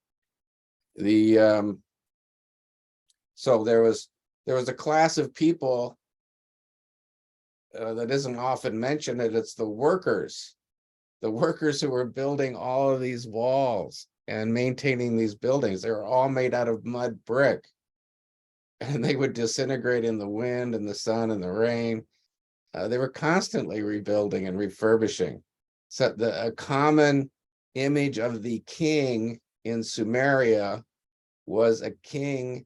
So there was a class of people that isn't often mentioned, and it's the workers who were building all of these walls and maintaining these buildings. They were all made out of mud brick, and they would disintegrate in the wind and the sun and the rain. They were constantly rebuilding and refurbishing. So a common image of the king in Sumeria was a king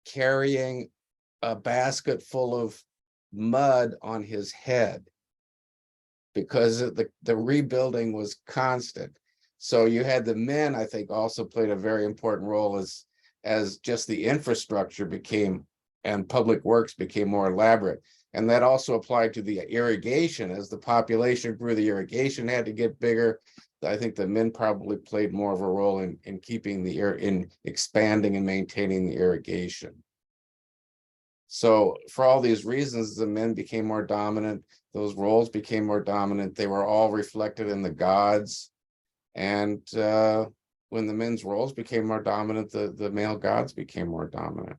carrying a basket full of mud on his head, because the rebuilding was constant. So you had the men, I think, also played a very important role as just the infrastructure became, and public works became more elaborate. And that also applied to the irrigation. As the population grew, the irrigation had to get bigger. I think the men probably played more of a role in keeping in expanding and maintaining the irrigation. So for all these reasons, the men became more dominant. Those roles became more dominant. They were all reflected in the gods. And when the men's roles became more dominant, the male gods became more dominant.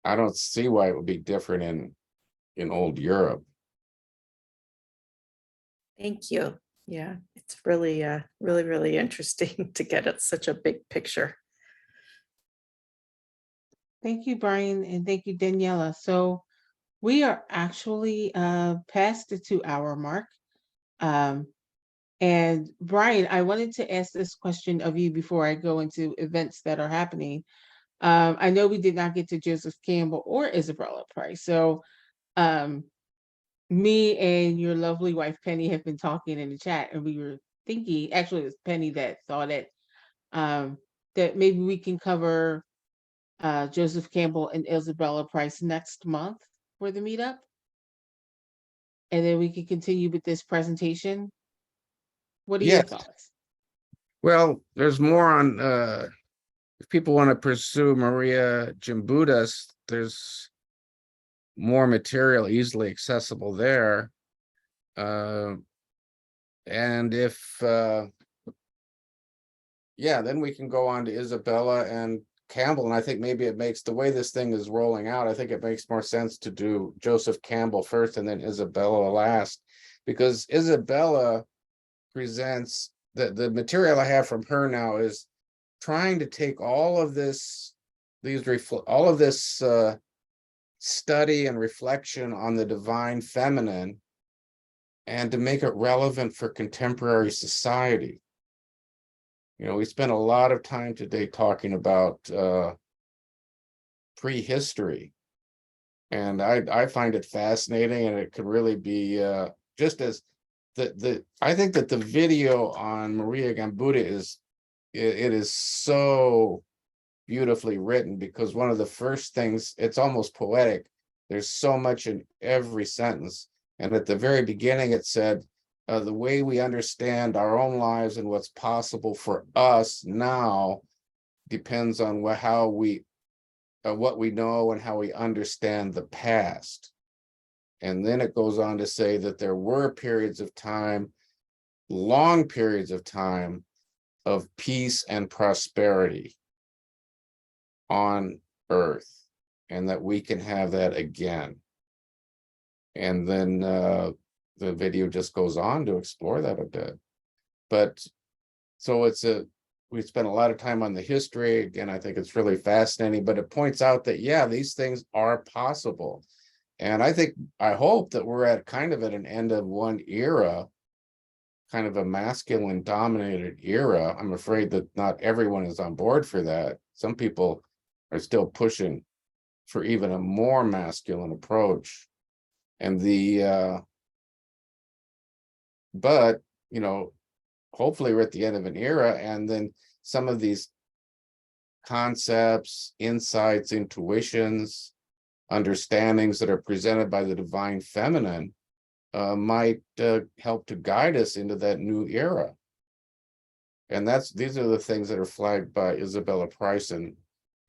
I don't see why it would be different in old Europe. Thank you. Yeah, it's really, really, really interesting to get at such a big picture. Thank you, Brian, and thank you, Daniela. So we are actually past the 2-hour mark. And Brian, I wanted to ask this question of you before I go into events that are happening. I know we did not get to Joseph Campbell or Isabella Price. So me and your lovely wife, Penny, have been talking in the chat, and we were thinking, actually it was Penny that thought it, that maybe we can cover Joseph Campbell and Isabella Price next month for the meetup. And then we can continue with this presentation. What are your thoughts? Well, there's more on, if people want to pursue Marija Gimbutas, there's more material easily accessible there. And if, then we can go on to Isabella and Campbell. And I think maybe it makes, the way this thing is rolling out, I think it makes more sense to do Joseph Campbell first and then Isabella last, because Isabella presents, the material I have from her now is trying to take all of this all of this study and reflection on the divine feminine, and to make it relevant for contemporary society. You know, we spent a lot of time today talking about prehistory, and I find it fascinating, and it could really be just as I think that the video on Marija Gimbutas is so beautifully written, because one of the first things, it's almost poetic. There's so much in every sentence. And at the very beginning, it said, the way we understand our own lives and what's possible for us now depends on what we know and how we understand the past. And then it goes on to say that there were periods of time, long periods of time, of peace and prosperity on Earth, and that we can have that again. And then the video just goes on to explore that a bit. But so we spent a lot of time on the history. Again, I think it's really fascinating, but it points out that, yeah, these things are possible. And I hope that we're at an end of one era, kind of a masculine dominated era. I'm afraid that not everyone is on board for that. Some people are still pushing for even a more masculine approach. And but, hopefully we're at the end of an era, and then some of these concepts, insights, intuitions, understandings that are presented by the divine feminine might help to guide us into that new era. And these are the things that are flagged by Isabella Price in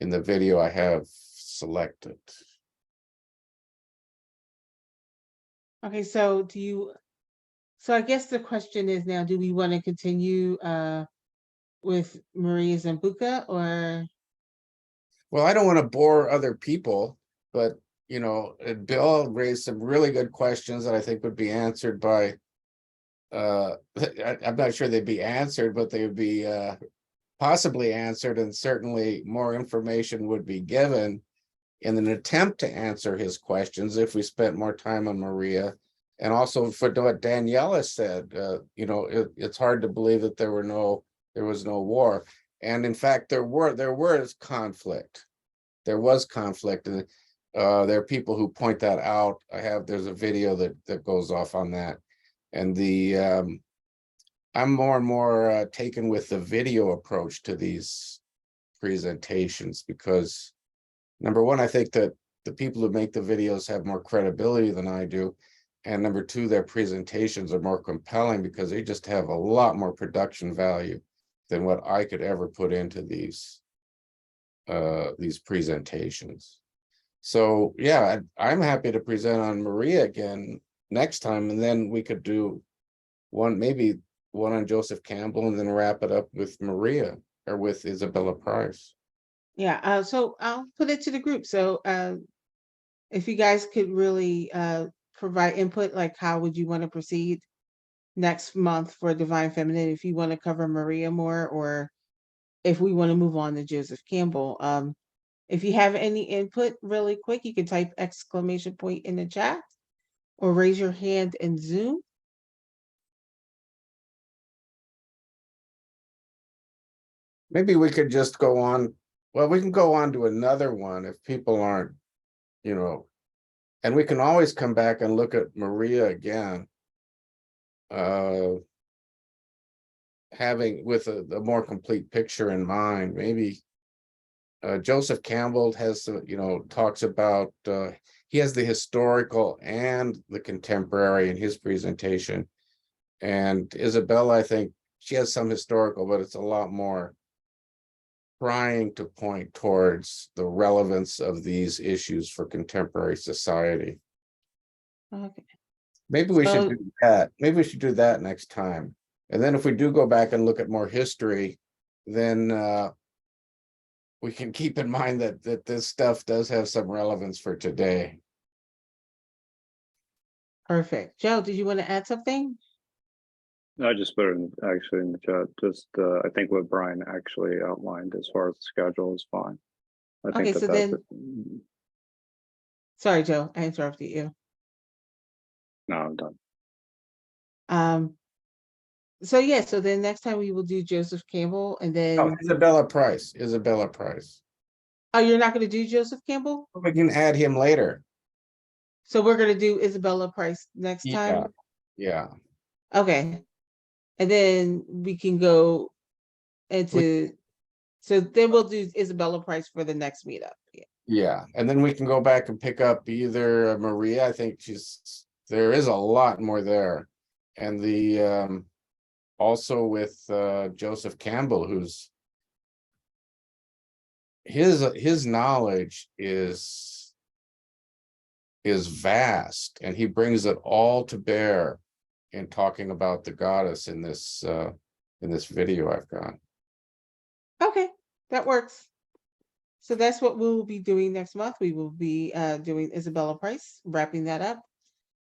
the video I have selected. Okay, so I guess the question is now, do we want to continue with Marija Gimbutas, or? Well, I don't want to bore other people, but Bill raised some really good questions that I think would be answered by I'm not sure they'd be answered, but they would be possibly answered, and certainly more information would be given in an attempt to answer his questions if we spent more time on Marija. And also for what Daniela said, it's hard to believe that there was no war. And in fact, there was conflict. There was conflict, and there are people who point that out. There's a video that goes off on that. And I'm more and more taken with the video approach to these presentations, because number one, I think that the people who make the videos have more credibility than I do. And number two, their presentations are more compelling because they just have a lot more production value than what I could ever put into these presentations. So yeah, I'm happy to present on Marija again next time, and then we could do maybe one on Joseph Campbell, and then wrap it up with Marija or with Isabella Price. Yeah, so I'll put it to the group. So if you guys could really provide input, like how would you want to proceed next month for Divine Feminine, if you want to cover Marija more, or if we want to move on to Joseph Campbell. If you have any input really quick, you can type exclamation point in the chat or raise your hand in Zoom. Maybe we could just go on. Well, we can go on to another one if people aren't, and we can always come back and look at Marija again, having with a more complete picture in mind. Maybe Joseph Campbell has, talks about, he has the historical and the contemporary in his presentation. And Isabella, I think she has some historical, but it's a lot more trying to point towards the relevance of these issues for contemporary society. Okay. Maybe we should do that. Maybe we should do that next time. And then if we do go back and look at more history, then we can keep in mind that this stuff does have some relevance for today. Perfect. Joe, did you want to add something? I just put it in the chat. Just I think what Brian actually outlined as far as the schedule is fine. I think Okay, that so that's then, sorry, Joe, I interrupted you. no, I'm done. So yeah, so then next time we will do Joseph Campbell, and Oh, then, Isabella Price, Isabella Price. oh, you're not going to do Joseph Campbell? We can add him later. So we're going to do Isabella Price next Yeah, time? yeah. Okay. And then we can go into, so then we'll do Isabella Price for the next meetup. Yeah. Yeah, and then we can go back and pick up either Maria. I think there is a lot more there. And the also with Joseph Campbell, who's his knowledge is vast, and he brings it all to bear in talking about the goddess in this video I've got. Okay, that works. So that's what we'll be doing next month. We will be doing Isabella Price, wrapping that up.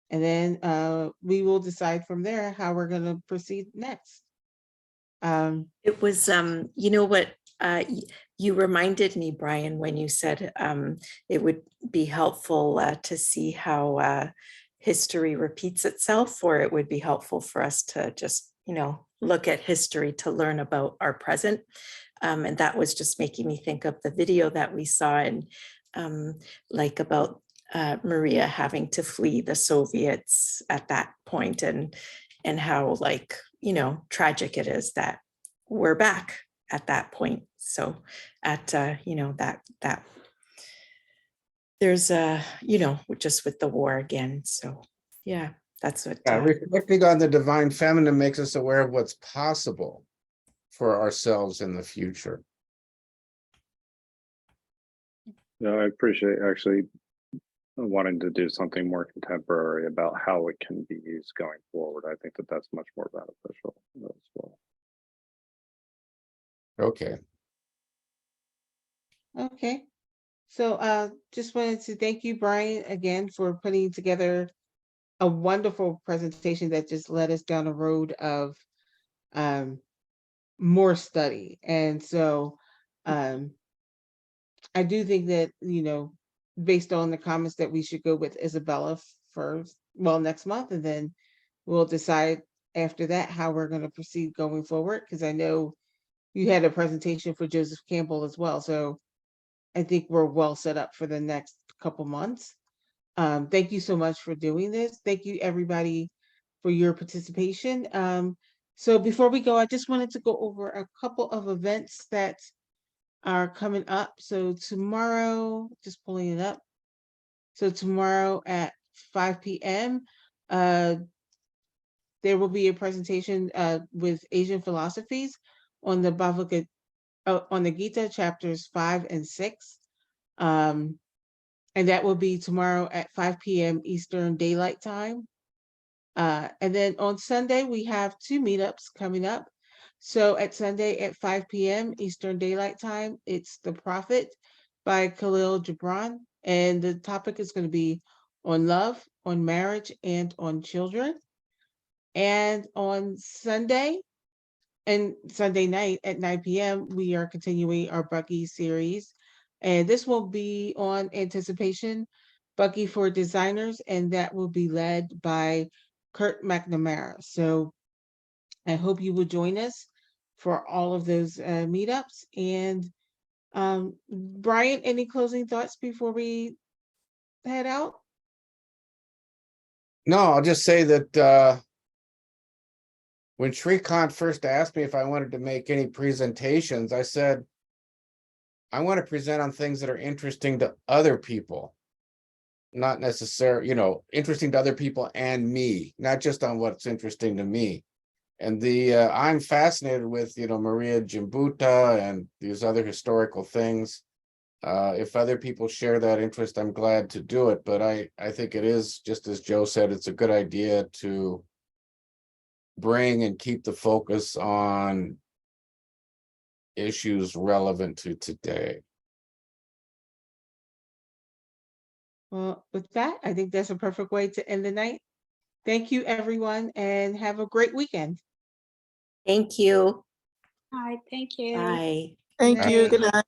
And then we will decide from there how we're going to proceed next. It was, you know what, you reminded me, Brian, when you said it would be helpful to see how history repeats itself, or it would be helpful for us to just, look at history to learn about our present. And that was just making me think of the video that we saw, and like about Maria having to flee the Soviets at that point, and how, like, tragic it is that we're back at that point. So at that there's just with the war again. So yeah, that's what Reflecting on the divine feminine makes us aware of what's possible for ourselves in the future. Yeah, I appreciate actually wanting to do something more contemporary about how it can be used going forward. I think that that's much more beneficial as well. Okay. Okay. So just wanted to thank you, Brian, again for putting together a wonderful presentation that just led us down a road of more study. And so I do think that, based on the comments, that we should go with Isabella first, well, next month, and then we'll decide after that how we're going to proceed going forward, because I know you had a presentation for Joseph Campbell as well. So I think we're well set up for the next couple months. Thank you so much for doing this. Thank you, everybody, for your participation. So before we go, I just wanted to go over a couple of events that are coming up. So tomorrow, just pulling it up. So tomorrow at 5 p.m., there will be a presentation with Asian philosophies on the Bhagavad on the Gita chapters 5 and 6. And that will be tomorrow at 5 p.m. Eastern Daylight Time. And then on Sunday, we have 2 meetups coming up. So at Sunday at 5 p.m. Eastern Daylight Time, it's The Prophet by Khalil Gibran. And the topic is going to be on love, on marriage, and on children. And on Sunday and Sunday night at 9 p.m., we are continuing our Bucky series. And this will be on Anticipation, Bucky for Designers, and that will be led by Kurt McNamara. So I hope you will join us for all of those meetups. And Brian, any closing thoughts before we head out? No, I'll just say that when Shrikant first asked me if I wanted to make any presentations, I said, I want to present on things that are interesting to other people, not necessarily, interesting to other people and me, not just on what's interesting to me. And I'm fascinated with, Marija Gimbutas and these other historical things. If other people share that interest, I'm glad to do it. But I think it is, just as Joe said, it's a good idea to bring and keep the focus on issues relevant to today. Well, with that, I think that's a perfect way to end the night. Thank you, everyone, and have a great weekend. Thank you. Hi, thank you. Bye. Thank you. Good night.